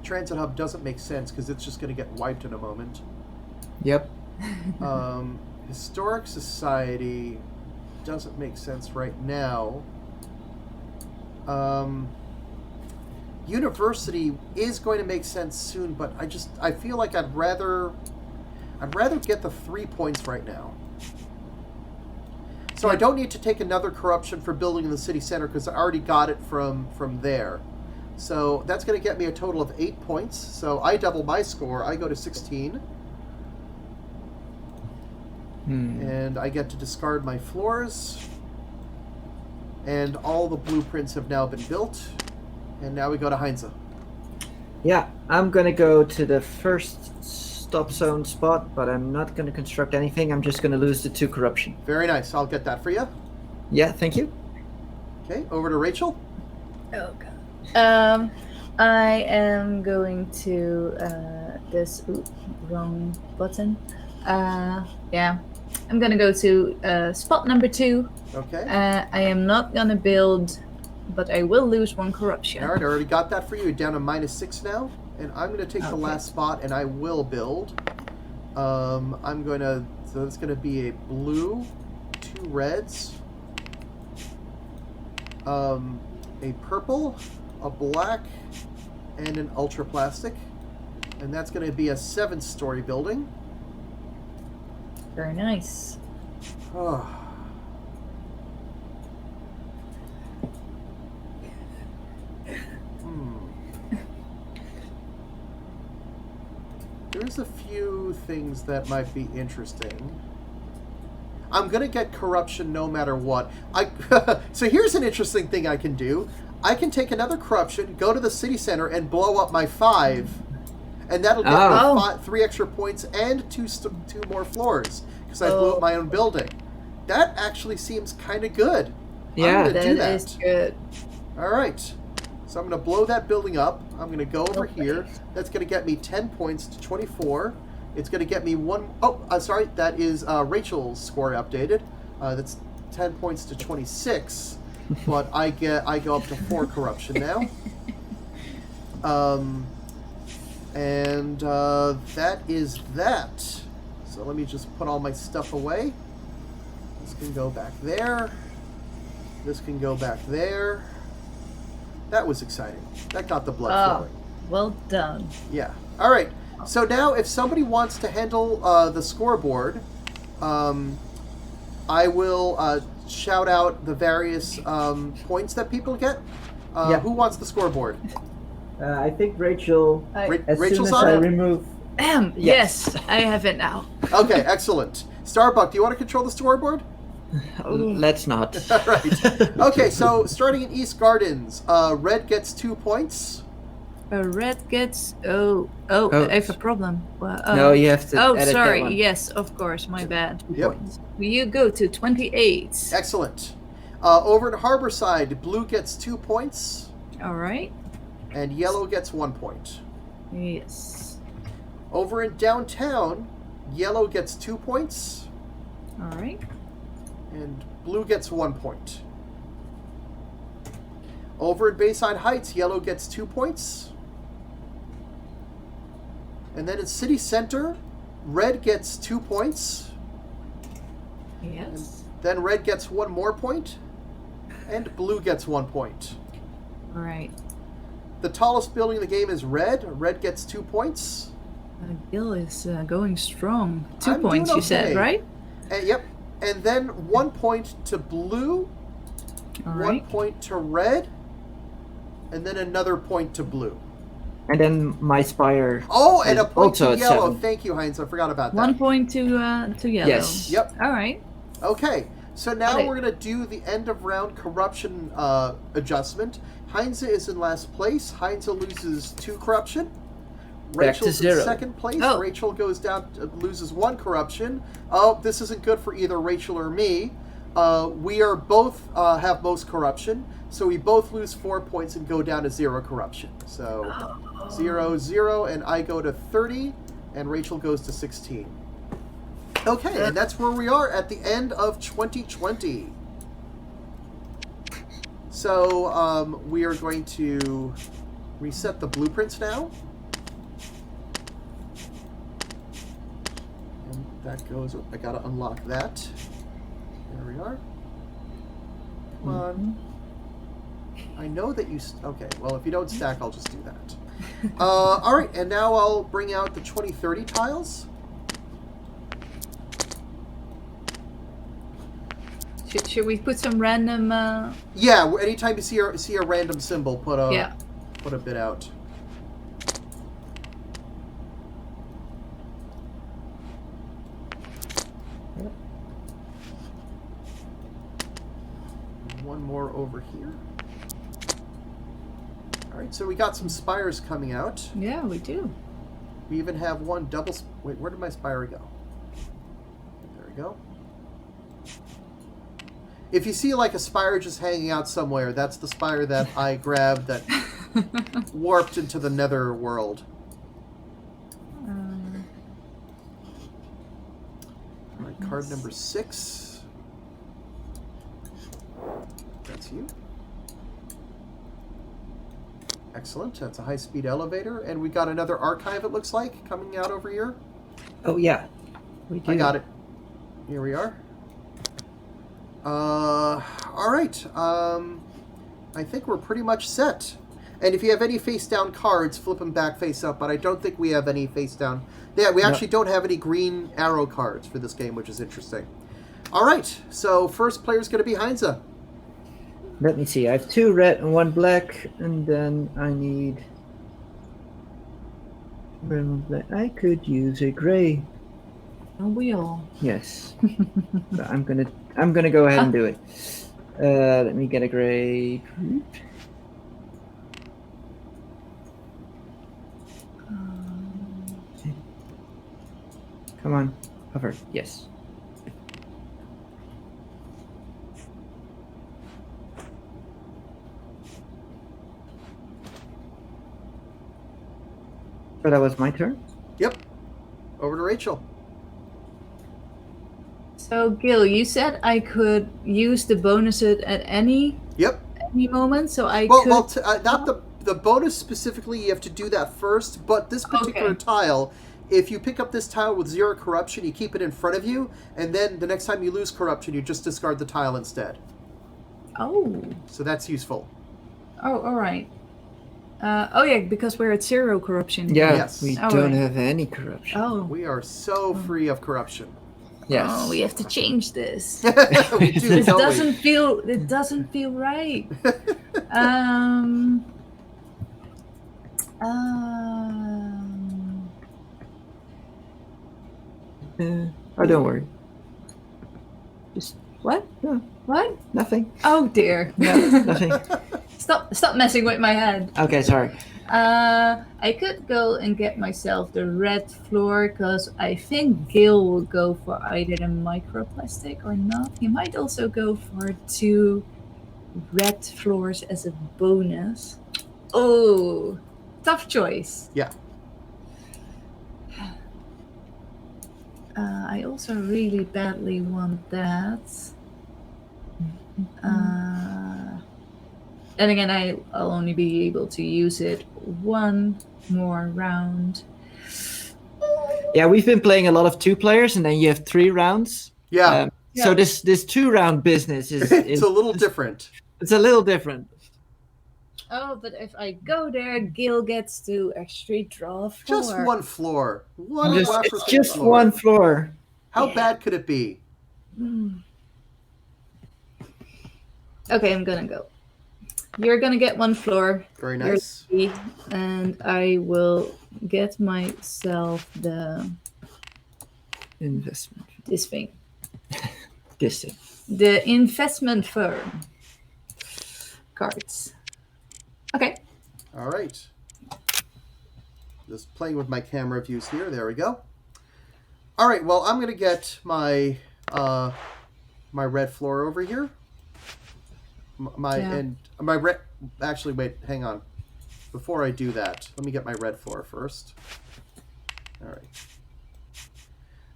Transit hub doesn't make sense because it's just going to get wiped in a moment. Yep. Historic Society doesn't make sense right now. University is going to make sense soon, but I feel like I'd rather get the 3 points right now. So I don't need to take another corruption for building in the city center because I already got it from there. So that's going to get me a total of 8 points. So I double my score. I go to 16. And I get to discard my floors. And all the blueprints have now been built. And now we go to Heinze. Yeah, I'm gonna go to the first stop zone spot, but I'm not gonna construct anything. I'm just gonna lose the 2 corruption. Very nice. I'll get that for you. Yeah, thank you. Okay, over to Rachel. Oh god. I am going to this wrong button. Yeah. I'm gonna go to spot number 2. Okay. I am not gonna build, but I will lose 1 corruption. All right, I already got that for you. You're down to -6 now. And I'm going to take the last spot, and I will build. I'm going to... So it's going to be a blue, 2 reds, a purple, a black, and an ultra plastic. And that's going to be a 7-story building. Very nice. Oh. There's a few things that might be interesting. I'm going to get corruption no matter what. So here's an interesting thing I can do. I can take another corruption, go to the city center, and blow up my 5. And that'll get me 3 extra points and 2 more floors. Because I blew up my own building. That actually seems kind of good. Yeah, I'm gonna do that is good. All right. So I'm going to blow that building up. I'm going to go over here. That's going to get me 10 points to 24. It's going to get me 1... Oh, sorry. That is Rachel's score updated. That's 10 points to 26. But I go up to 4 corruption now. And that is that. So let me just put all my stuff away. This can go back there. This can go back there. That was exciting. That got the blood flowing. Well done. Yeah. All right. So now if somebody wants to handle the scoreboard, I will shout out the various points that people get. Who wants the scoreboard? I think Rachel... Rachel's on it? remove... Yes, I have it now. Okay, excellent. Starbuck, do you want to control the scoreboard? Let's not. All right. Okay, so starting in East Gardens, red gets 2 points. Red gets... Oh, I have a problem. No, you have to edit sorry. that one. Yes, of course. My bad. Yep. You go to 28. Excellent. Over in Harborside, blue gets 2 points. All right. And yellow gets 1 point. Yes. Over in downtown, yellow gets 2 points. All right. And blue gets 1 point. Over at Bayside Heights, yellow gets 2 points. And then in City Center, red gets 2 points. Yes. And then red gets 1 more point. And blue gets 1 point. All right. The tallest building in the game is red. Red gets 2 points. Gil is going strong. 2 I'm points, doing you said, okay. right? Yep. And then 1 point to blue. All 1 right. point to red. And then another point to blue. And then my spire. Oh, and is a point also to at yellow. 7. Thank you, Heinz. I forgot about that. 1 point to yellow. Yes. Yep. All right. Okay. So now Okay. we're going to do the end of round corruption adjustment. Heinz is in last place. Heinz loses 2 corruption. Back to Rachel's 0. in second place. Oh. Rachel goes down, loses 1 corruption. Oh, this isn't good for either Rachel or me. We are both have most corruption, so we both lose 4 points and go down to 0 corruption. So 0, 0, and I go to 30, and Rachel goes to 16. Okay, and that's where we are at the end of 2020. So we are going to reset the blueprints now. And that goes, I gotta unlock that. There we are. Come on. I know that you, okay, well if you don't stack, I'll just do that. Alright, and now I'll bring out the 2030 tiles. Should we put some random? Yeah, anytime you see a random symbol, put a bit out. One more over here. All right, so we got some spires coming out. Yeah, we do. We even have one double. Wait, where did my spire go? There we go. If you see like a spire just hanging out somewhere, that's the spire that I grabbed that warped into the nether world. All right, card number 6. That's you. Excellent. That's a high-speed elevator. And we got another archive, it looks like, coming out over here. Oh, yeah. We do. I got it. Here we are. All right. I think we're pretty much set. And if you have any face-down cards, flip them back face-up. But I don't think we have any face-down. Yeah, we actually don't have any green arrow cards for this game, which is interesting. All right. So first player's going to be Heinze. Let me see. I have 2 red and 1 black, and then I need red and black. I could use a gray. Don't we all? Yes. But I'm gonna go ahead and do it. Let me get a gray. Come on, hover. Yes. So that was my turn. Yep. Over to Rachel. So Gil, you said I could use the bonuses at any moment, so I could. Well, not the bonus specifically. You have to do that first. But this particular tile, if you pick up this tile with 0 corruption, you keep it in front of you, and then the next time you lose corruption, you just discard the tile instead. Oh. So that's useful. Oh, all right. Oh yeah, because we're at 0 corruption. Yeah, Yes. we Oh, don't right. have any corruption. Oh. We are so free of corruption. Yes. Oh, we have to change this. We do, This don't we? doesn't feel. It doesn't feel right. Oh, don't worry. Just What? no, What? nothing. Oh dear. No, nothing. Stop messing with my head. Okay, sorry. I could go and get myself the red floor because I think Gil will go for either the microplastic or not. He might also go for 2 red floors as a bonus. Oh, tough choice. Yeah. I also really badly want that. And again, I'll only be able to use it one more round. Yeah, we've been playing a lot of 2 players, and then you have 3 rounds. Yeah. So this 2-round business is It's a little different. It's a little different. Oh, but if I go there, Gil gets to actually draw a floor. Just one floor. It's just one floor. How bad could it be? Okay, I'm gonna go. You're gonna get one floor. Very nice. And I will get myself the investment. This thing. This thing. The investment firm cards. Okay. All right. Just playing with my camera views here. There we go. All right. Well, I'm gonna get my my red floor over here. My red. Actually, wait. Hang on. Before I do that, let me get my red floor first. All right.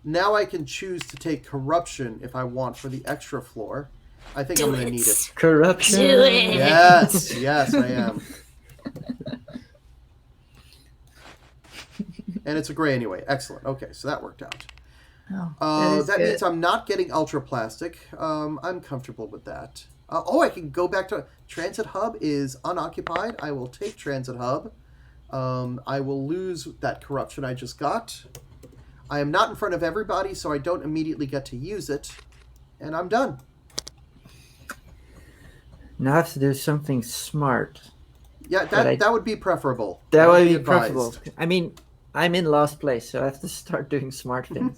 Now I can choose to take corruption if I want for the extra floor. I think I'm going to need it. Corruption. Do it. Yes, I am. And it's a gray anyway. Excellent. Okay, so that worked out. That means I'm not getting ultra plastic. I'm comfortable with that. I can go back to Transit Hub is unoccupied. I will take Transit Hub. I will lose that corruption I just got. I am not in front of everybody, so I don't immediately get to use it. And I'm done. Now I have to do something smart. Yeah, that would be preferable. That would be preferable. I mean, I'm in last place, so I have to start doing smart things.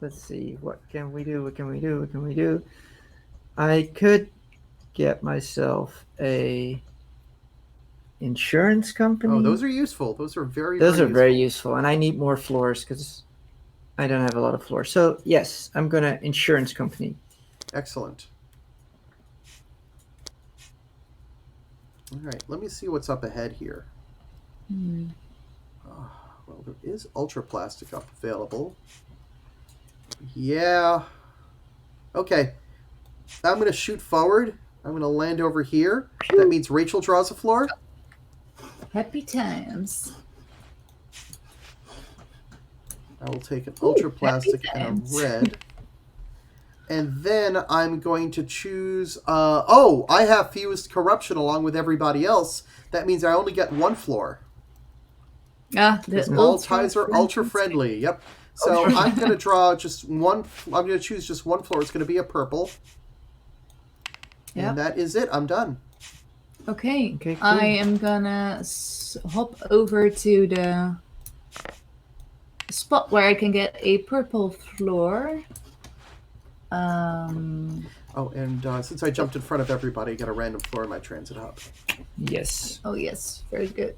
Let's see. What can we do? I could get myself a insurance company. Oh, those are useful. Those are very useful. And I need more floors because I don't have a lot of floors. So, yes, I'm going to insurance company. Excellent. All right, let me see what's up ahead here. Well, there is ultra plastic up available. Yeah. Okay. I'm going to shoot forward. I'm going to land over here. That means Rachel draws a floor. Happy times. I will take an ultra plastic and a red. And then I'm going to choose... I have fused corruption along with everybody else. That means I only get one floor. All ties are ultra friendly. Yep. So I'm going to draw just one... I'm going to choose just one floor. It's going to be a purple. Yep. And that is it. I'm done. Okay. Cool. I am going to hop over to the spot where I can get a purple floor. Since I jumped in front of everybody, I got a random floor in my transit hub. Yes. Oh, yes. Very good.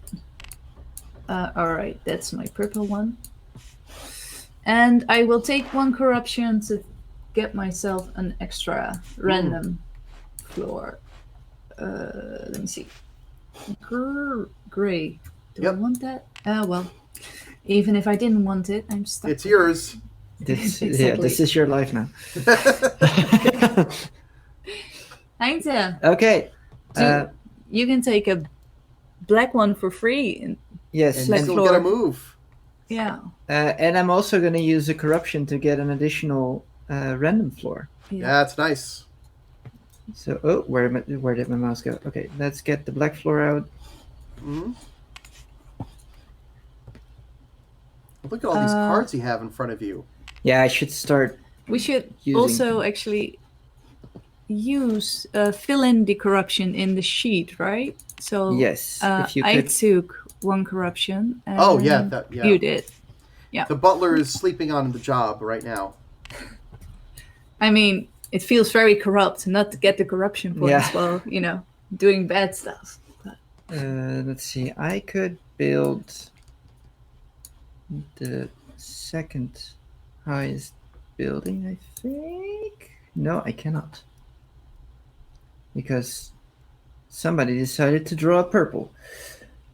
All right. That's my purple one. And I will take one corruption to get myself an extra random floor. Let me see. Gray. Do I want that? Well, even if I didn't want it, I'm stuck. It's yours. Exactly. Yeah, this is your life now. Heinze. Okay. You can take a black one for free. Yes. And you'll get a move. Yeah. And I'm also going to use a corruption to get an additional random floor. Yeah, that's nice. So, where did my mouse go? Okay, let's get the black floor out. Mm-hmm. Look at all these cards you have in front of you. Yeah, I should start. We should also actually use fill in the corruption in the sheet, right? So yes, if you I took one corruption. And yeah. You did. Yeah. The butler is sleeping on the job right now. I mean, it feels very corrupt not to get the corruption points while doing bad stuff. Let's see. I could build the second highest building, I think. No, I cannot. Because somebody decided to draw purple.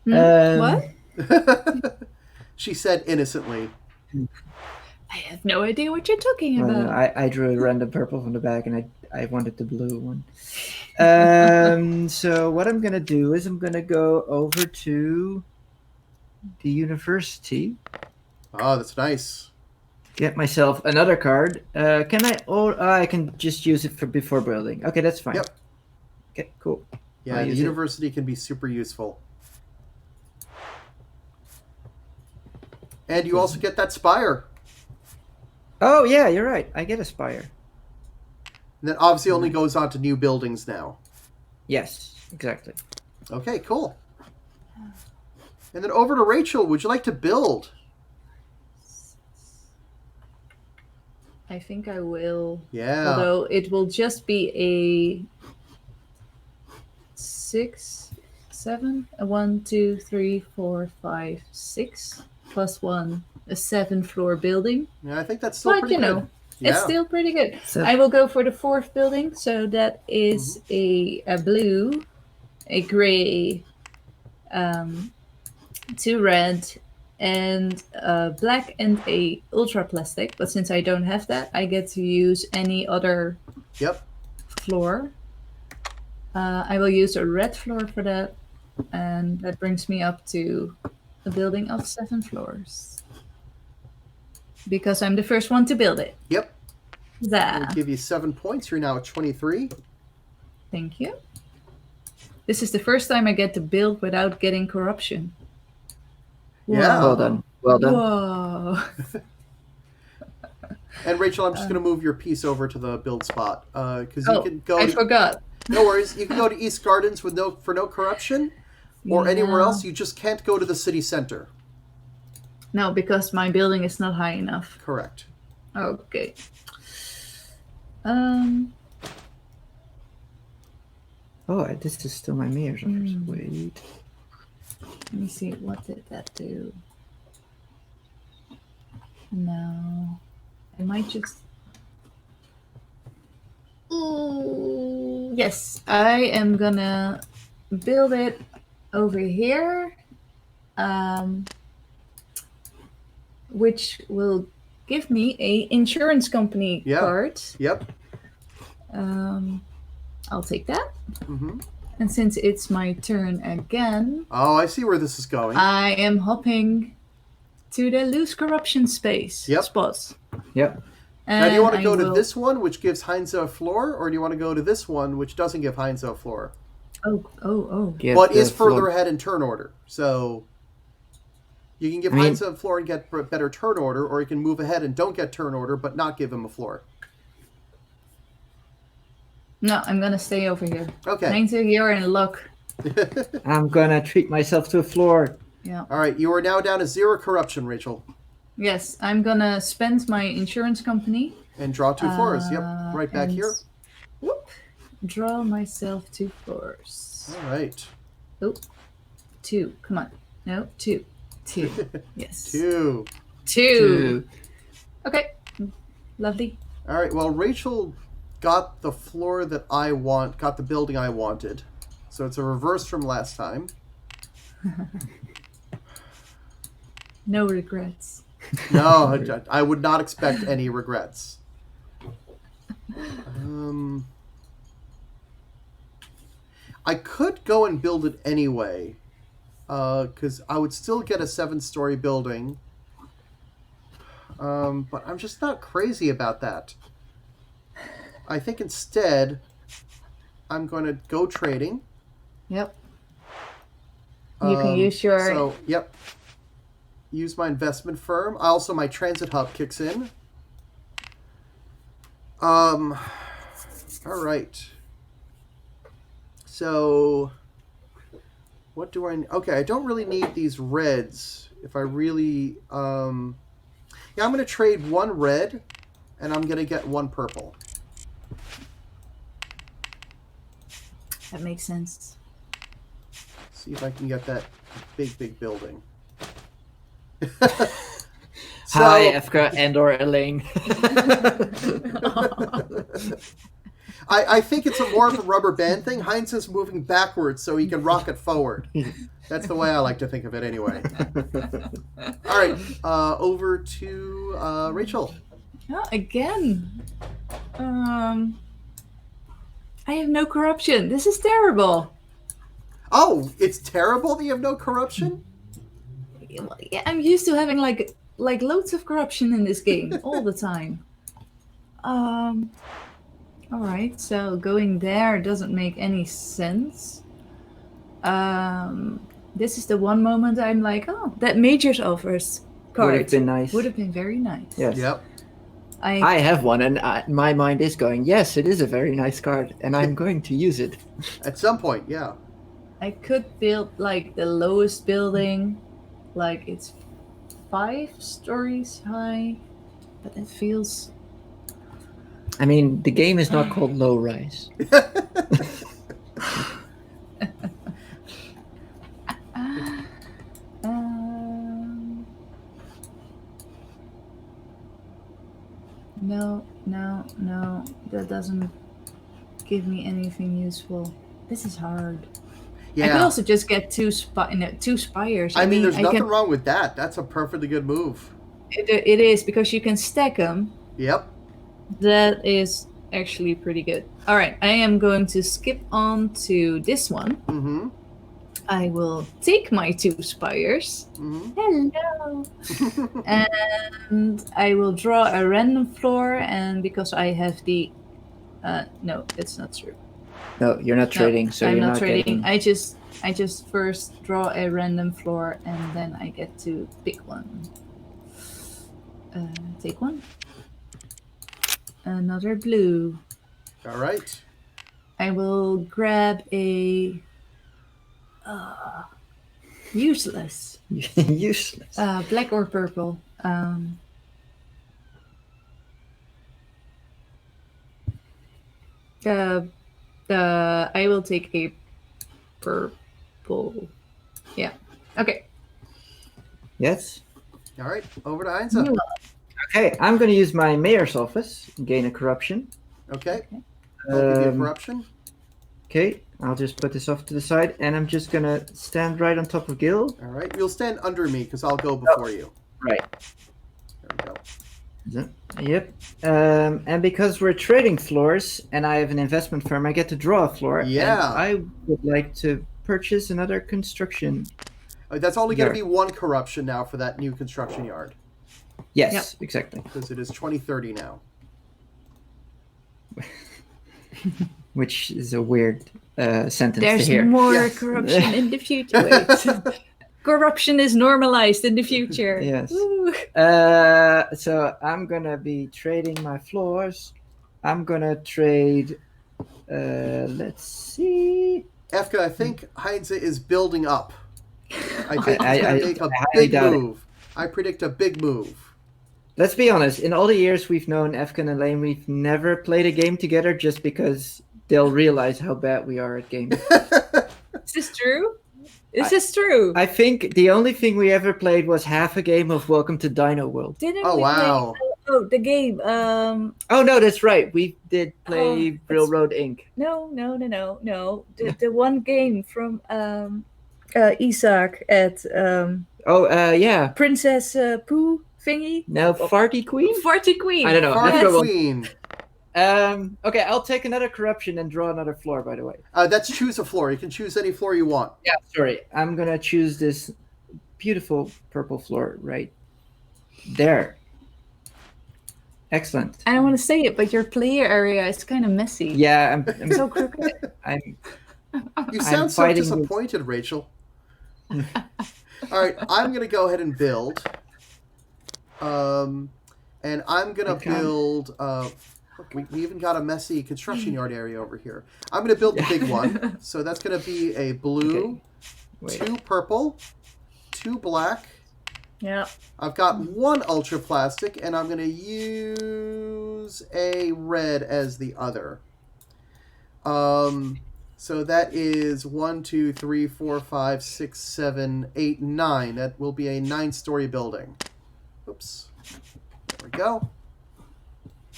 What? She said innocently. I have no idea what you're talking about. I drew a random purple from the back, and I wanted the blue one. So what I'm gonna do is I'm gonna go over to the university. Oh, that's nice. Get myself another card. Can I? Or I can just use it for before building. Okay, that's fine. Yep. Okay, cool. Yeah, the university can be super useful. And you also get that spire. Oh yeah, you're right. I get a spire. And that obviously only goes on to new buildings now. Yes, exactly. Okay, cool. And then over to Rachel. Would you like to build? I think I will. Yeah. Although it will just be a 6, 7, a 1, 2, 3, 4, 5, 6 plus 1, a 7-floor building. Yeah, I think that's still pretty good. It's still pretty good. So, I will go for the 4th building. So that is a blue, a gray, 2 red, and black, and a ultra plastic. But since I don't have that, I get to use any other floor. I will use a red floor for that, and that brings me up to a building of 7 floors. Because I'm the first one to build it. Yep. That. I'll give you 7 points. You're now at 23. Thank you. This is the first time I get to build without getting corruption. Yeah. Well done. Well done. Whoa. And Rachel, I'm just going to move your piece over to the build spot. Because you can go. I forgot. No worries. You can go to East Gardens with no corruption. Or anywhere else. You just can't go to the city center. No, because my building is not high enough. Correct. Okay. Oh, this is still my mayor's office. Wait. Let me see. What did that do? No. I might just... Ooh, yes. I am gonna build it over here. Which will give me a insurance company card. Yep. I'll take that. Mm-hmm. And since it's my turn again... Oh, I see where this is going. I am hopping to the lose corruption space spot. Yep. Now, do you want to go to this one, which gives Heinz a floor, or do you want to go to this one, which doesn't give Heinz a floor? Oh. But is further ahead in turn order. So you can give Heinz a floor and get better turn order, or you can move ahead and don't get turn order, but not give him a floor. No, I'm going to stay over here. Okay. Heinz, you're in luck. I'm going to treat myself to a floor. Yeah. All right, you are now down to 0 corruption, Rachel. Yes, I'm going to spend my insurance company. And draw 2 floors. Yep, right back here. Whoop, draw myself 2 floors. All right. Oh, 2. Come on. No, 2. 2. Yes. 2. 2. Okay. Lovely. All right, well, Rachel got the floor that I want, got the building I wanted. So it's a reverse from last time. No regrets. No, I would not expect any regrets. I could go and build it anyway, because I would still get a 7-story building. But I'm just not crazy about that. I think instead, I'm going to go trading. Yep. You can use your... So, yep. Use my investment firm. Also, my transit hub kicks in. All right. So, what do I... Okay, I don't really need these reds. If I really... Yeah, I'm going to trade 1 red, and I'm going to get 1 purple. That makes sense. See if I can get that big building. Hi, Efka and or Elaine. I think it's more of a rubber band thing. Heinz is moving backwards so he can rocket forward. That's the way I like to think of it anyway. All right, over to Rachel. Oh, again. I have no corruption. This is terrible. Oh, it's terrible that you have no corruption? Yeah, I'm used to having like loads of corruption in this game all the time. All right, so going there doesn't make any sense. This is the one moment I'm like, oh, that Major's offers card Would have been nice. Would have been very nice. Yes. Yep. I have one, and my mind is going, yes, it is a very nice card, and I'm going to use it. At some point, yeah. I could build like the lowest building, like it's 5 stories high, but it feels... I mean, the game is not called Low Rise. No, that doesn't give me anything useful. This is hard. Yeah. I could also just get two spires. I mean, there's nothing wrong with that. That's a perfectly good move. It is, because you can stack them. Yep. That is actually pretty good. All right, I am going to skip on to this one. Mm-hmm. I will take my 2 spires. Mm-hmm. Hello. And I will draw a random floor, and because I have the... no, that's not true. No, you're not trading, so I'm you're not trading. Getting... I just first draw a random floor, and then I get to pick one. Take one. Another blue. All right. I will grab a... useless. Useless. Black or purple. I will take a purple. Yeah. Okay. Yes. All right. Over to Heinz. Okay, I'm going to use my mayor's office, gain a corruption. Okay. I'll give you a corruption. Okay, I'll just put this off to the side, and I'm just going to stand right on top of Gil. All right. You'll stand under me because I'll go before you. Right. There we go. Yep. And because we're trading floors, and I have an investment firm, I get to draw a floor. Yeah. And I would like to purchase another construction. That's only going to be 1 corruption now for that new construction yard. Yes, Yep. Exactly. Because it is 2030 now. Which is a weird sentence There's to hear. more corruption in the future. Wait. Corruption is normalized in the future. Yes. So I'm going to be trading my floors. I'm going to trade... let's see... Efka, I think Heinze is building up. I think he's going to make a I big doubt move. I predict a big move. Let's be honest. In all the years we've known Efkan and Elaine, we've never played a game together just because they'll realize how bad we are at games. Is this true? Is this true? I think the only thing we ever played was half a game of Welcome to Dino World. Didn't Oh, we wow. play, the game. Oh, no, that's right. We did play Railroad Inc. No. The one game from Isaac at yeah. Princess Pooh thingy. No, Farty Queen? Farty Queen. I don't know. Farty Let's go on. Queen. Okay, I'll take another corruption and draw another floor, by the way. That's choose a floor. You can choose any floor you want. Yeah, sorry. I'm going to choose this beautiful purple floor right there. Excellent. I don't want to say it, but your player area is kind of messy. Yeah, I'm So crooked. You sound so disappointed, Rachel. All right, I'm going to go ahead and build. And I'm going to build... we even got a messy construction yard area over here. I'm going to build the big one. So that's going to be a blue, 2 purple, 2 black. Yeah. I've got 1 ultra plastic, and I'm going to use a red as the other. So that is 1, 2, 3, 4, 5, 6, 7, 8, 9. That will be a 9-story building. Oops. There we go.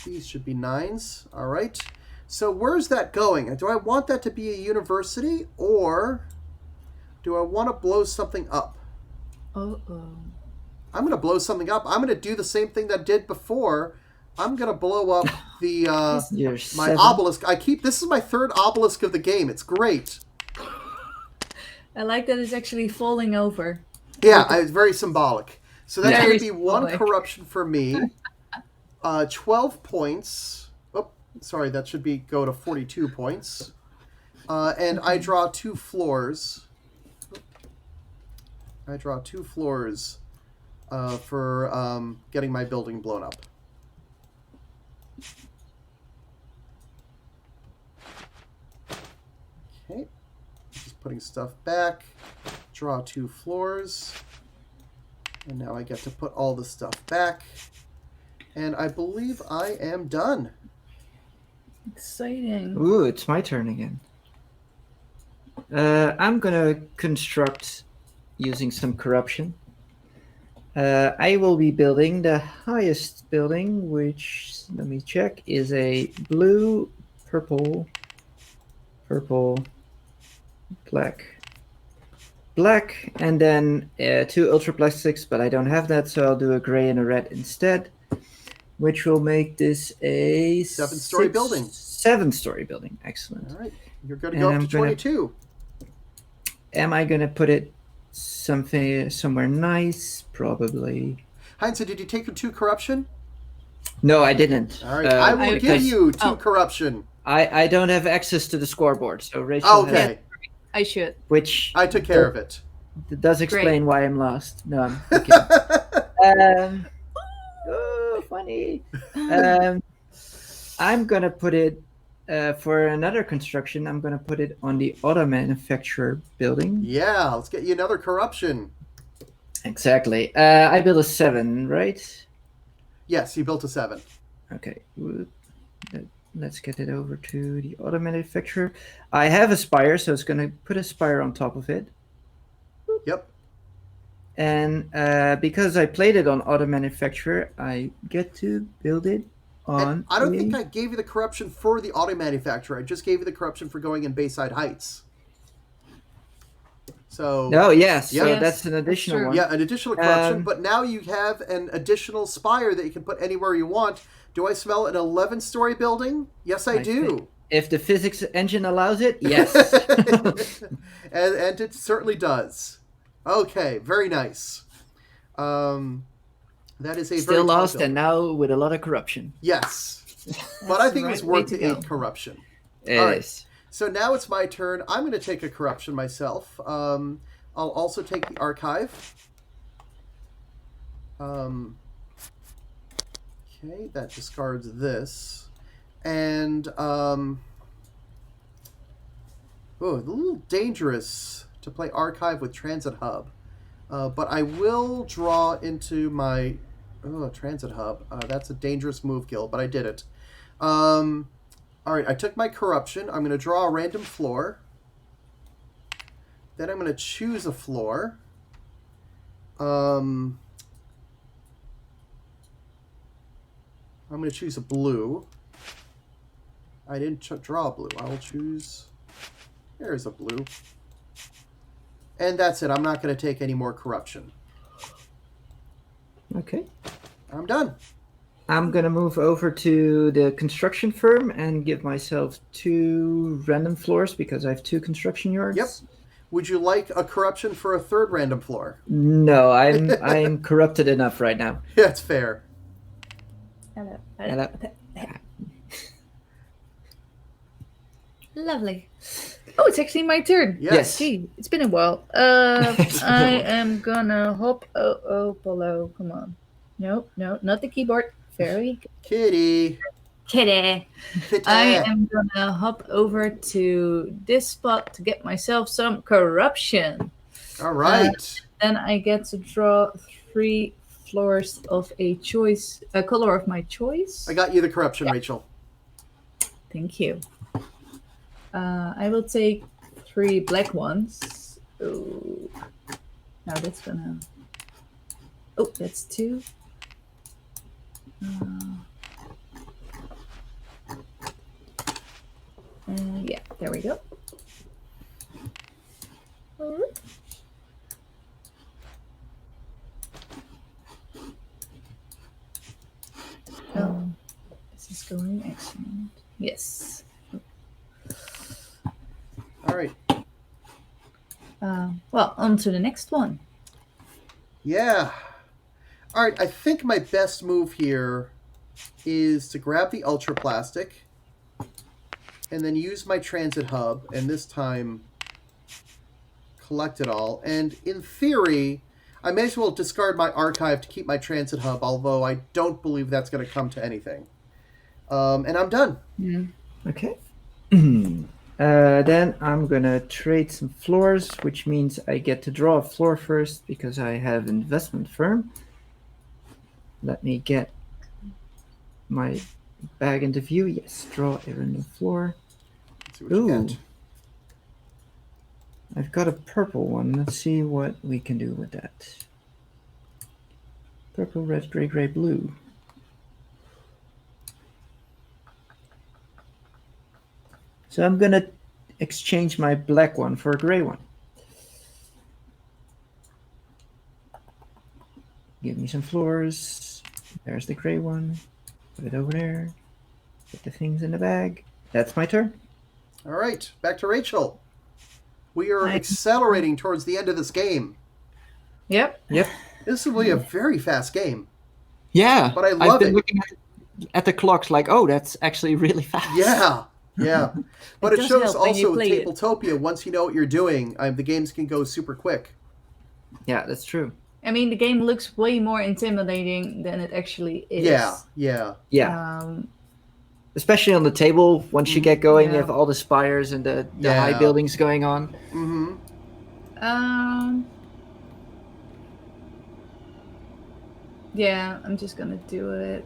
These should be 9s. All right. So where's that going? Do I want that to be a university, or do I want to blow something up? Uh-oh. I'm going to blow something up. I'm going to do the same thing that I did before. I'm going to blow up the my obelisk. This is my third obelisk of the game. It's great. I like that it's actually falling over. Yeah, it's very symbolic. So that's going to be symbolic. 1 corruption for me. 12 points. Oh, sorry, that should go to 42 points. And I draw 2 floors. I draw 2 floors for getting my building blown up. Okay. Just putting stuff back. Draw 2 floors. And now I get to put all the stuff back. And I believe I am done. Exciting. Ooh, it's my turn again. I'm gonna construct using some corruption. I will be building the highest building, which, let me check, is a blue, purple, black, and then 2 ultra plastics, but I don't have that, so I'll do a gray and a red instead, which will make this a 7-story building. 7-story building. Excellent. All right, you're going to go up to 22. Am I going to put it somewhere nice? Probably. Heinz, did you take your 2 corruption? No, I didn't. All right, I will give you 2 corruption. I don't have access to the scoreboard, so Rachel okay. I should. Which I took care of it. Does explain why I'm lost. No, I'm okay. Oh, funny. I'm gonna put it for another construction. I'm gonna put it on the auto manufacturer building. Yeah, let's get you another corruption. Exactly. I built a 7, right? Yes, you built a 7. Okay. Let's get it over to the auto manufacturer. I have a spire, so it's going to put a spire on top of it. Yep. And because I played it on auto manufacturer, I get to build it on. And I don't think I gave you the corruption for the auto manufacturer. I just gave you the corruption for going in Bayside Heights. So. Oh yes, yep. So that's an additional one. Yeah, an additional corruption. But now you have an additional spire that you can put anywhere you want. Do I smell an 11-story building? Yes, I do. If the physics engine allows it, yes. and it certainly does. Okay, very nice. That is a still lost, and now with a lot of corruption. Yes, but I think it was worth the 8 corruption. All right. So now it's my turn. I'm going to take a corruption myself. I'll also take the archive. Okay, that discards this. And, a little dangerous to play archive with Transit Hub. But I will draw into my... Oh, Transit Hub. That's a dangerous move, Gil, but I did it. All right, I took my corruption. I'm going to draw a random floor. Then I'm going to choose a floor. I'm going to choose a blue. I didn't draw a blue. I will choose... There's a blue. And that's it. I'm not going to take any more corruption. Okay. I'm done. I'm going to move over to the construction firm and give myself 2 random floors because I have 2 construction yards. Yep. Would you like a corruption for a 3rd random floor? No, I'm corrupted enough right now. Yeah, it's fair. Hello. Hello. Lovely. Oh, it's actually my turn. Yes. Gee, it's been a while. I am gonna hop below. Come on. No, not the keyboard. Very good. Kitty. Kitty. I am gonna hop over to this spot to get myself some corruption. All right. Then I get to draw 3 floors of a color of my choice. I got you the corruption, Rachel. Thank you. I will take 3 black ones. Oh, now that's gonna. Oh, that's 2. Yeah, there we go. Oh, this is going excellent. Yes. All right. Well, on to the next one. Yeah. All right. I think my best move here is to grab the ultra plastic and then use my transit hub, and this time collect it all. And in theory, I may as well discard my archive to keep my transit hub, although I don't believe that's going to come to anything. And I'm done. Okay. Then I'm gonna trade some floors, which means I get to draw a floor first because I have investment firm. Let me get my bag into view. Yes, draw a random floor. Let's see what you get. I've got a purple one. Let's see what we can do with that. Purple, red, gray, blue. So I'm gonna exchange my black one for a gray one. Give me some floors. There's the gray one. Put it over there. Put the things in the bag. That's my turn. All right, back to Rachel. We are accelerating towards the end of this game. Yep. This will be a very fast game. Yeah. But I love I've been it. looking at the clocks like, oh, that's actually really fast. Yeah. But it shows also in it. Tabletopia, once you know what you're doing, the games can go super quick. Yeah, that's true. I mean, the game looks way more intimidating than it actually is. Yeah. Especially on the table, once you get going, you have all the spires and the high buildings going on. Yeah, I'm just gonna do it.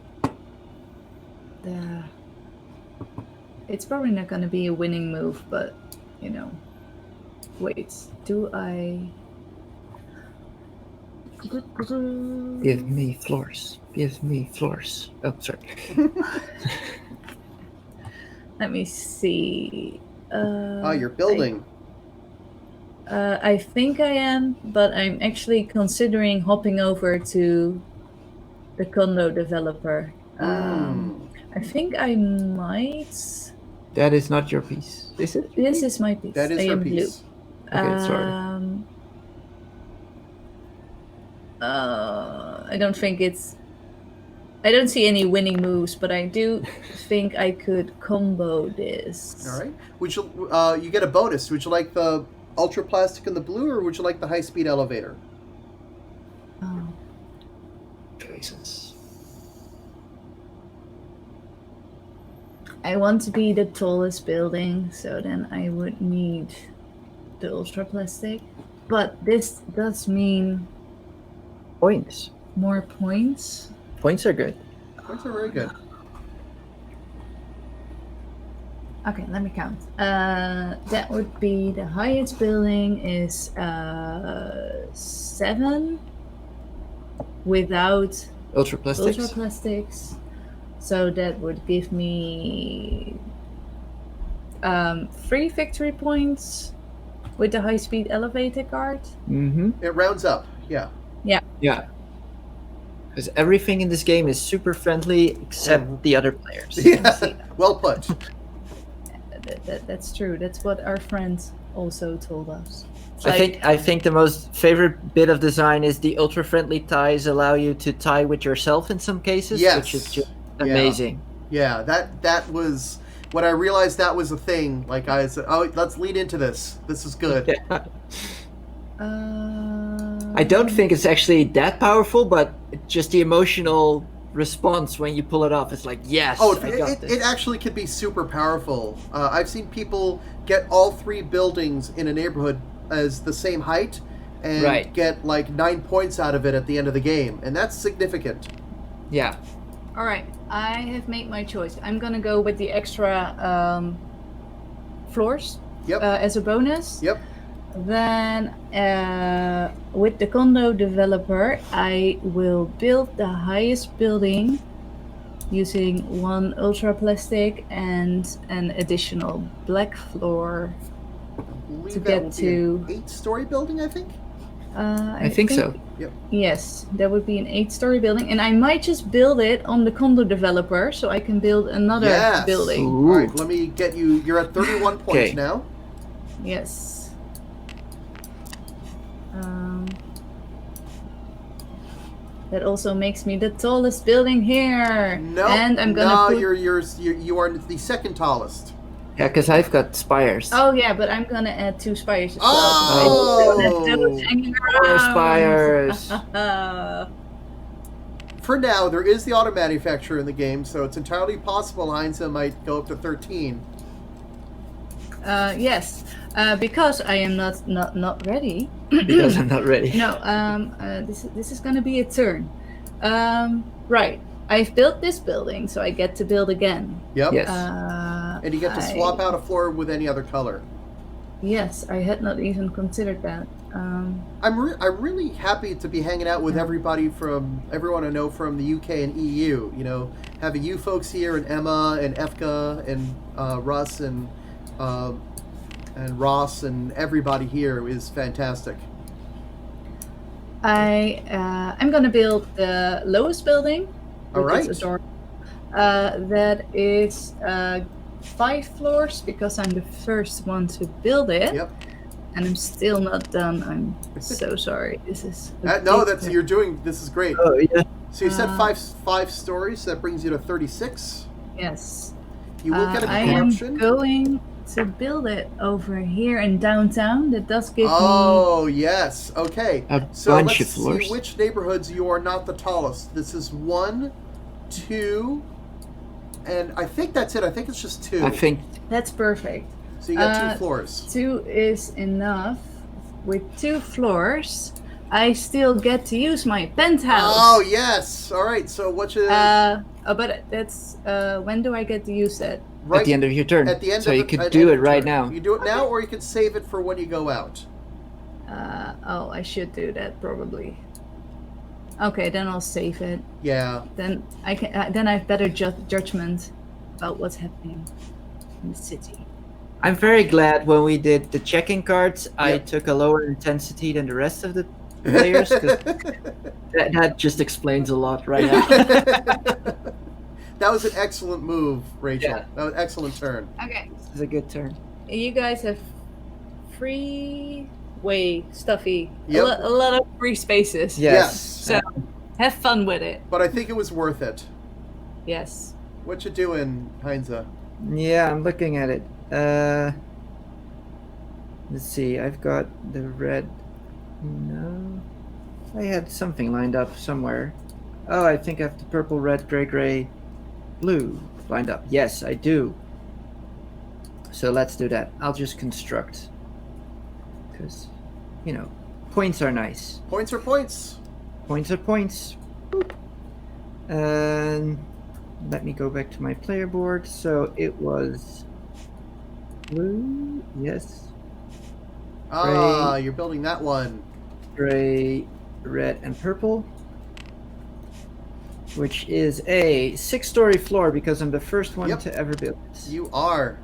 It's probably not gonna be a winning move, but wait, do I? Give me floors. Oh, sorry. Let me see. You're building. I think I am, but I'm actually considering hopping over to the condo developer. I think I might. That is not your piece, is it? This is my piece. That is her piece. Blue. Okay, sorry. I don't think I don't see any winning moves, but I do think I could combo this. All right. Would you get a bonus? Would you like the ultra plastic in the blue, or would you like the high speed elevator? Oh. Choices. I want to be the tallest building, so then I would need the ultra plastic. But this does mean points. More points. Points are good. Points are very good. Okay, let me count. That would be the highest building is 7 without ultra plastics. So that would give me 3 victory points with the high-speed elevator card. It rounds up, yeah. Yeah. Because everything in this game is super friendly except the other players. Yeah. Well put. That's true. That's what our friends also told us. I think the most favorite bit of design is the ultra friendly ties allow you to tie with yourself in some cases, which is just amazing. Yeah, that was when I realized that was a thing. Like I said, let's lead into this. This is good. Yeah. I don't think it's actually that powerful, but just the emotional response when you pull it off, it's like, yes, I got this. It actually could be super powerful. I've seen people get all 3 buildings in a neighborhood as the same height and get like 9 points out of it at the end of the game, and that's significant. Yeah. All right, I have made my choice. I'm gonna go with the extra floors as a bonus. Yep. Then with the condo developer, I will build the highest building using one ultra plastic and an additional black floor believe to that get will to be an 8-story building, I think. I think so. Yep. Yes, that would be an 8-story building, and I might just build it on the condo developer, so I can build another building. Ooh. All right, let me get you. You're at 31 points Okay. now. Yes. That also makes me the tallest building here. No, and I'm gonna you are the second tallest. Yeah, because I've got spires. Oh yeah, but I'm gonna add 2 spires as well. Oh! Those hanging More around. spires. For now, there is the auto manufacturer in the game, so it's entirely possible Heinze might go up to 13. Yes, because I am not ready. Because I'm not ready. No, this is gonna be a turn. Right, I've built this building, so I get to build again. Yep. Yes. And you get to swap out a floor with any other color. Yes, I had not even considered that. I'm really happy to be hanging out with everyone I know from the UK and EU. You know, having you folks here, and Emma and Efka and Russ and Ross and everybody here is fantastic. I'm gonna build the lowest building. All right. Is adorable. That is 5 floors because I'm the first one to build it. Yep. And I'm still not done. I'm so sorry. This is this is great. Oh yeah. So you said five stories. So that brings you to 36. Yes. You will get a I corruption. am going to build it over here in downtown. That does give me. Oh yes. Okay. So bunch let's of floors. see which neighborhoods you are not the tallest. This is 1, 2, and I think that's it. I think it's just 2. I think That's perfect. So you got 2 floors. 2 is enough. With 2 floors, I still get to use my penthouse. Oh yes. All right. So what you? But that's when do I get to use that? Right at the end of your turn. At the end so of you the, could at do end it of right turn. now. You do it now, or you can save it for when you go out. I should do that probably. Okay, then I'll save it. Yeah. Then I can. Then I have better judgment about what's happening in the city. I'm very glad when we did the checking cards, I Yep. took a lower intensity than the rest of the players. 'Cause that just explains a lot right now. That was an excellent move, Rachel. Yeah. That was an excellent turn. Okay, This is a good turn. you guys have stuffy. Yep. A lot of free spaces. Yes. So have fun with it. But I think it was worth it. Yes. What you doing, Heinze? Yeah, I'm looking at it. Let's see. I've got the red. No, I had something lined up somewhere. Oh, I think I have the purple, red, gray, blue lined up. Yes, I do. So let's do that. I'll just construct. Because, points are nice. Points are points. Points are points. Boop. And let me go back to my player board. So it was blue. Yes. Ah, you're building that one. Gray, red, and purple. Which is a 6-story floor because I'm the first one Yep. to ever build it. You are.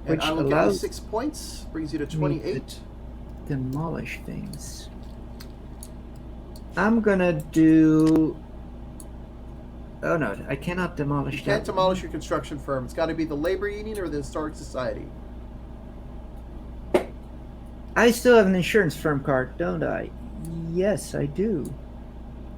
And Which I will give you allows 6 points. Brings you to me to 28. demolish things. I'm gonna do. Oh no, I cannot demolish You can't that. demolish your construction firm. It's got to be the labor union or the historic society. I still have an insurance firm card, don't I? Yes, I do.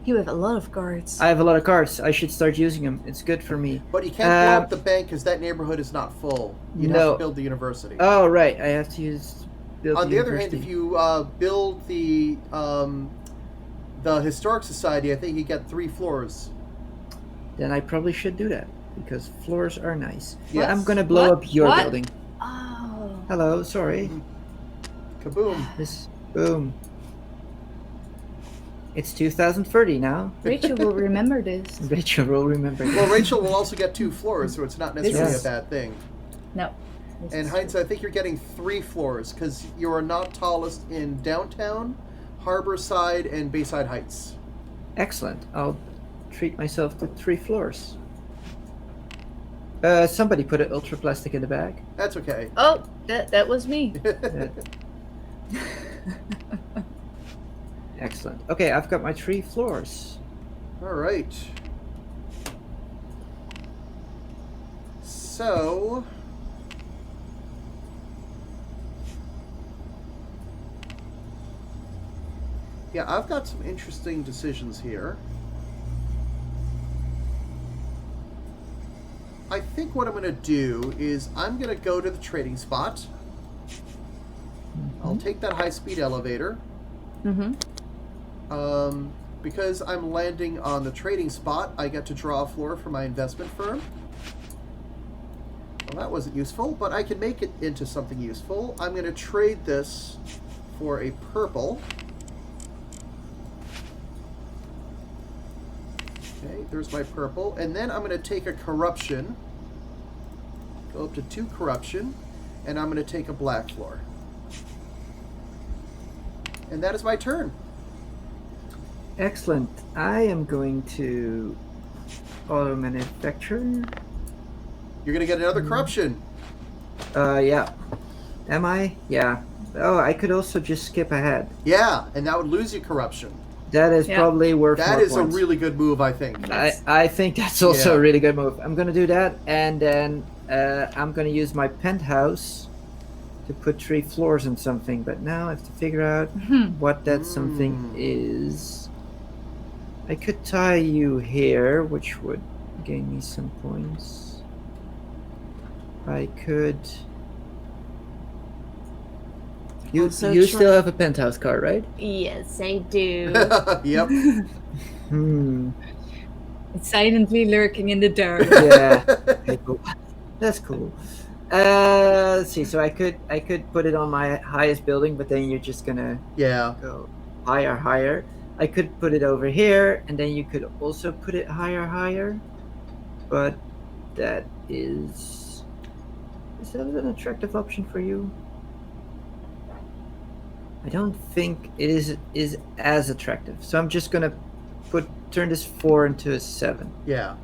You have a lot of cards. I have a lot of cards. I should start using them. It's good for me. But you can't blow up the bank because that neighborhood is not full. You'd have No. to build the university. Oh right, I have to build On the other hand, university. if you build the historic society, I think you get 3 floors. Then I probably should do that because floors are nice. Yes. I'm gonna blow What? up your What? building. Oh. Hello, sorry. Kaboom. This boom. It's 2030 now. Rachel will remember this. Rachel will remember. Well, Rachel will also get 2 floors, so it's not necessarily is- a bad thing. No. And Heinz, I think you're getting 3 floors because you are not tallest in downtown, Harborside, and Bayside Heights. Excellent. I'll treat myself to 3 floors. Somebody put an ultra plastic in the bag. That's okay. Oh, that was me. Excellent. Okay, I've got my 3 floors. All right. So... yeah, I've got some interesting decisions here. I think what I'm going to do is I'm going to go to the trading spot. I'll take that high-speed elevator. Because I'm landing on the trading spot, I get to draw a floor for my investment firm. Well, that wasn't useful, but I can make it into something useful. I'm going to trade this for a purple. Okay, there's my purple. And then I'm going to take a corruption, go up to 2 corruption, and I'm going to take a black floor. And that is my turn. Excellent. I am going to auto manufacture. You're going to get another corruption. Yeah. Am I? Yeah. Oh, I could also just skip ahead. Yeah, and that would lose you corruption. That is probably worth That more is points. a really good move, I think. I think that's also a really good move. I'm going to do that, and then I'm going to use my penthouse to put 3 floors in something, but now I have to figure out what that something is. I could tie you here, which would gain me some points. I could... You still have a penthouse card, right? Yes, I do. Yep. It's silently lurking in the dark. Yeah. Okay, cool. That's cool. Let's see. So I could put it on my highest building, but then you're just gonna go higher. I could put it over here, and then you could also put it higher. But that is that an attractive option for you? I don't think it is as attractive. So I'm just gonna turn this 4 into a 7. Yeah.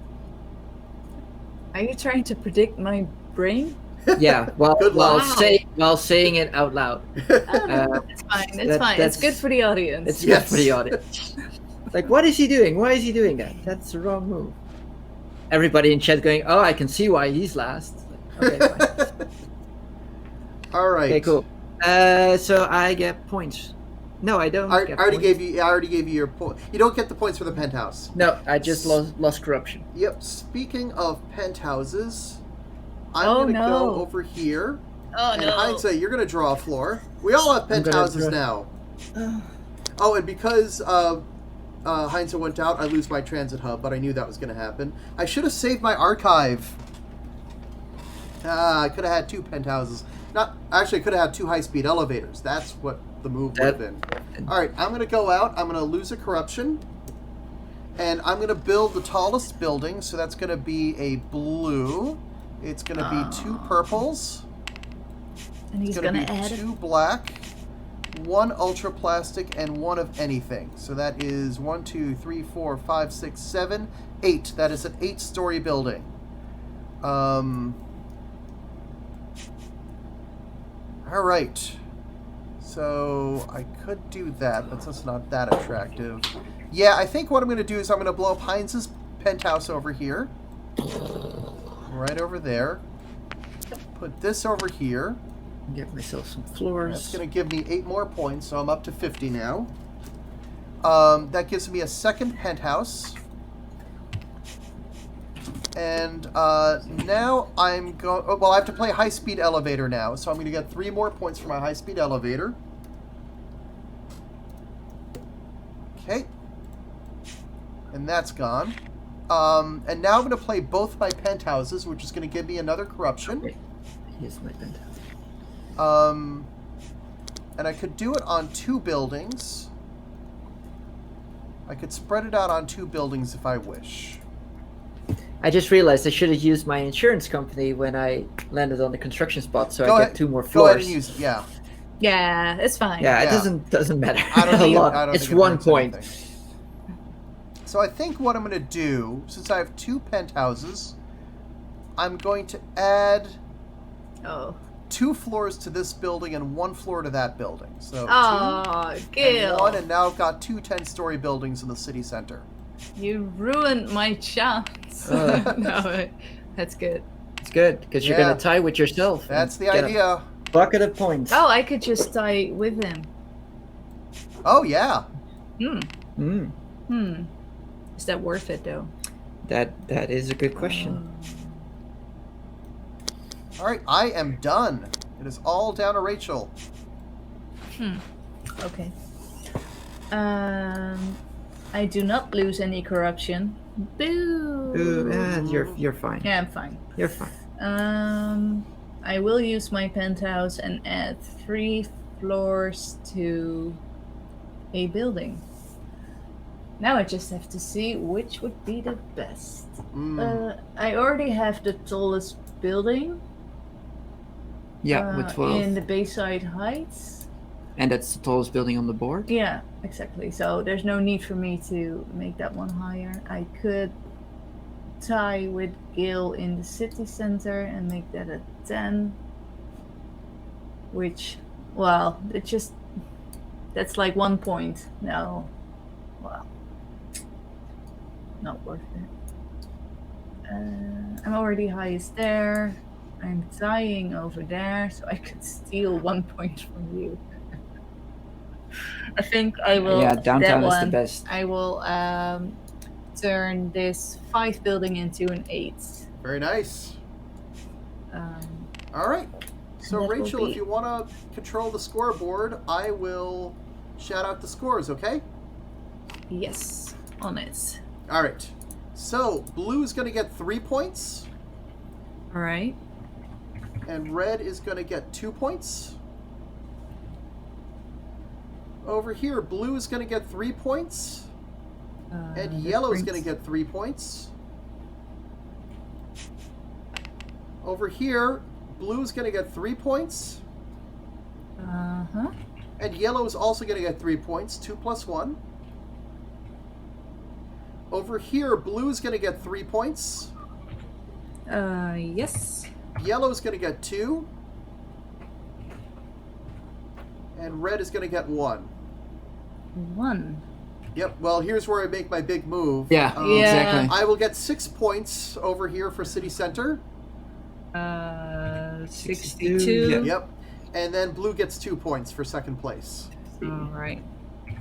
Are you trying to predict my brain? Yeah, while Wow. saying it out loud. It's fine. It's fine. It's good for the audience. It's good for the audience. Like, what is he doing? Why is he doing that? That's the wrong move. Everybody in chat going, "Oh, I can see why he's last." Like, okay, fine. All right. Okay, cool. So I get points. No, I don't. I already gave you your point. You don't get the points for the penthouse. No, I just lost corruption. Yep. Speaking of penthouses, I'm Oh, gonna no. go over here. Oh And no. Hindsight, you're gonna draw a floor. We all have I'm gonna penthouses draw- now. Oh, and because Hindsight went out, I lose my transit hub, but I knew that was gonna happen. I should have saved my archive. I could have had 2 penthouses. I could have had 2 high-speed elevators. That's what the move would have been. All right, I'm going to go out. I'm going to lose a corruption. And I'm going to build the tallest building. So that's going to be a blue. It's going to be 2 purples. And he's It's going gonna to be add 2 black, 1 ultra plastic, and 1 of anything. So that is 1, 2, 3, 4, 5, 6, 7, 8. That is an 8-story building. All right. So I could do that, but that's not that attractive. Yeah, I think what I'm going to do is I'm going to blow up Heinz's penthouse over here. Right over there. Put this over here. Get myself some floors. That's going to give me 8 more points, so I'm up to 50 now. That gives me a second penthouse. And now I'm going... well, I have to play high-speed elevator now, so I'm going to get 3 more points for my high-speed elevator. Okay. And that's gone. And now I'm going to play both my penthouses, which is going to give me another corruption. Okay. Here's my penthouse. And I could do it on 2 buildings. I could spread it out on 2 buildings if I wish. I just realized I should have used my insurance company when I landed on the construction spot, so I get 2 more floors. Go ahead and use it, yeah. Yeah, it's fine. Yeah, Yeah. it doesn't matter. I don't a think lot. I don't It's think it 1 hurts point. anything. So I think what I'm going to do, since I have 2 penthouses, I'm going to add Oh. 2 floors to this building and 1 floor to that building. So 2 Gil. and 1, and now I've got 2 10-story buildings in the city center. You ruined my chance. No, that's good. It's good, because you're going to tie with yourself. That's the get idea. a bucket of points. Oh, I could just tie with him. Oh, yeah. Is that worth it, though? That is a good question. All right, I am done. It is all down to Rachel. Okay. I do not lose any corruption. Boo! Ooh, you're fine. Yeah, I'm fine. You're fine. I will use my penthouse and add 3 floors to a building. Now I just have to see which would be the best. I already have the tallest building. Yeah, with 12. In the Bayside Heights. And that's the tallest building on the board? Yeah, exactly. So there's no need for me to make that one higher. I could tie with Gil in the city center and make that a 10. Which, well, that's like 1 point. No. Well, not worth it. I'm already highest there. I'm tying over there, so I could steal 1 point from you. I think I will. Yeah, downtown is the one, best. I will turn this 5 building into an 8. Very nice. All right. So, Rachel, if you want to control the scoreboard, I will shout out the scores, okay? Yes, on it. All right. So, blue is going to get 3 points. All right. And red is going to get 2 points. Over here, blue is going to get 3 points. And yellow is going to get 3 points. Over here, blue is going to get 3 points. And yellow is also going to get 3 points, 2 plus 1. Over here, blue is going to get 3 points. Yes. Yellow is going to get 2. And red is going to get 1. 1. Yep, well, here's where I make my big move. Yeah, exactly. I will get 6 points over here for city center. 62. Yep. And then blue gets 2 points for second place. All right.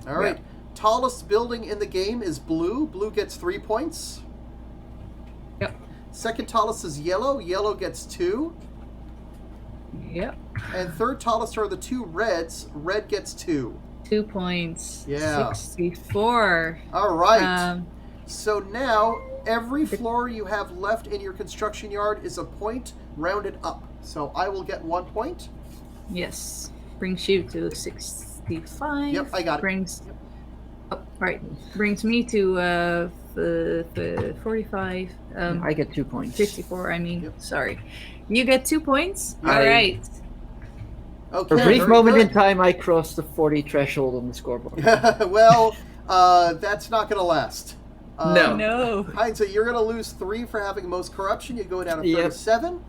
All right. Yep. Tallest building in the game is blue. Blue gets 3 points. Yep. Second tallest is yellow. Yellow gets 2. Yep. And third tallest are the 2 reds. Red gets 2. 2 points. Yeah. 64. All right. So now every floor you have left in your construction yard is a point rounded up. So I will get 1 point. Yes. Brings you to 65. Yep, I got it. Brings. Oh, right. Brings me to 45. I get 2 points. 54. I mean, Yep. Sorry. You get 2 points. Yeah. All right. Okay. For a brief very moment good. in time, I crossed the 40 threshold on the scoreboard. Well, that's not going to last. No. Hindsight, you're going to lose 3 for having most corruption. You go down to Yep. 37.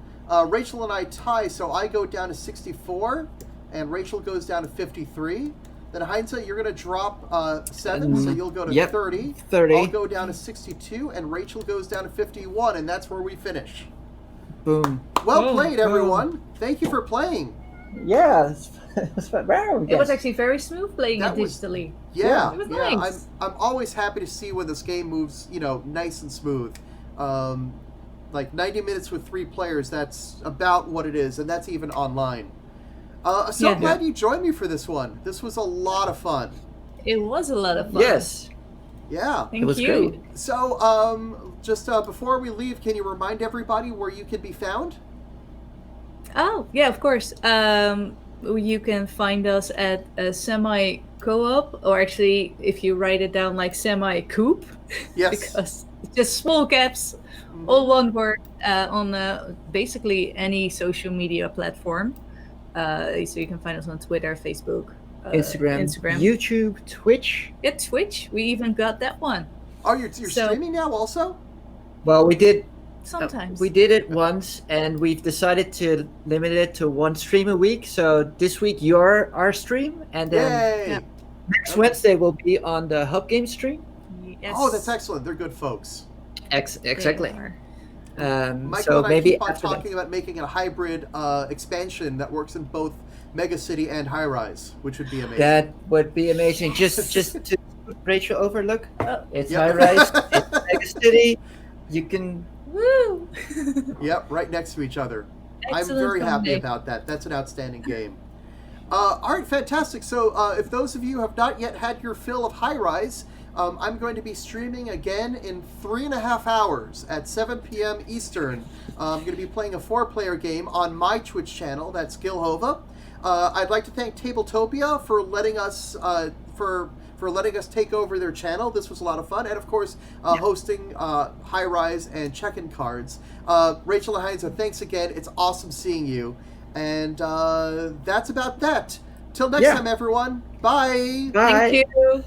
Rachel and I tie, so I go down to 64, and Rachel goes down to 53. Then Hindsight, you're going to drop 7, so you'll go to 30. 30. I'll go down to 62, and Rachel goes down to 51, and that's where we finish. Boom. Well played, everyone. Thank you for playing. Yeah, it's fun. It was actually very smooth playing That it was- digitally. Yeah, It was yeah. nice. I'm always happy to see when this game moves, nice and smooth. Like 90 minutes with 3 players, that's about what it is, and that's even online. Glad you joined me for this one. This was a lot of fun. It was a lot of fun. Yes. Yeah. Thank It was you. great. So, just before we leave, can you remind everybody where you can be found? Oh, yeah, of course. You can find us at a Semi-Coop, or actually, if you write it down like Semi-Coop, Yes. because it's just small caps, all one word, on basically any social media platform. So you can find us on Twitter, Facebook, Instagram, YouTube, Twitch. Yeah, Twitch. We even got that one. Oh, you're So- streaming now also? Well, we did Sometimes. We did it once, and we've decided to limit it to one stream a week. So this week you're our stream, and then next Wednesday will be on the Hub Game stream. Yes. Oh, that's excellent. They're good folks. Exactly. Michael So and I maybe keep on after talking about making a hybrid expansion that works in both Mega City and High Rise, which would be amazing. That would be amazing. Just to put Rachel overlook. It's Yep. High Rise. It's Mega City. You can. Woo! Yep, right next to each other. I'm Excellent very happy combination. about that. That's an outstanding game. All right, fantastic. So if those of you have not yet had your fill of High Rise, I'm going to be streaming again in 3.5 hours at 7 p.m. Eastern. I'm going to be playing a 4-player game on my Twitch channel. That's Gil Hova. I'd like to thank Tabletopia for letting us for letting us take over their channel. This was a lot of fun, and of course, hosting High Rise and Check-in Cards. Rachel and Heinz, thanks again. It's awesome seeing you, and that's about that. Till next time, everyone. Bye. Bye. Thank you.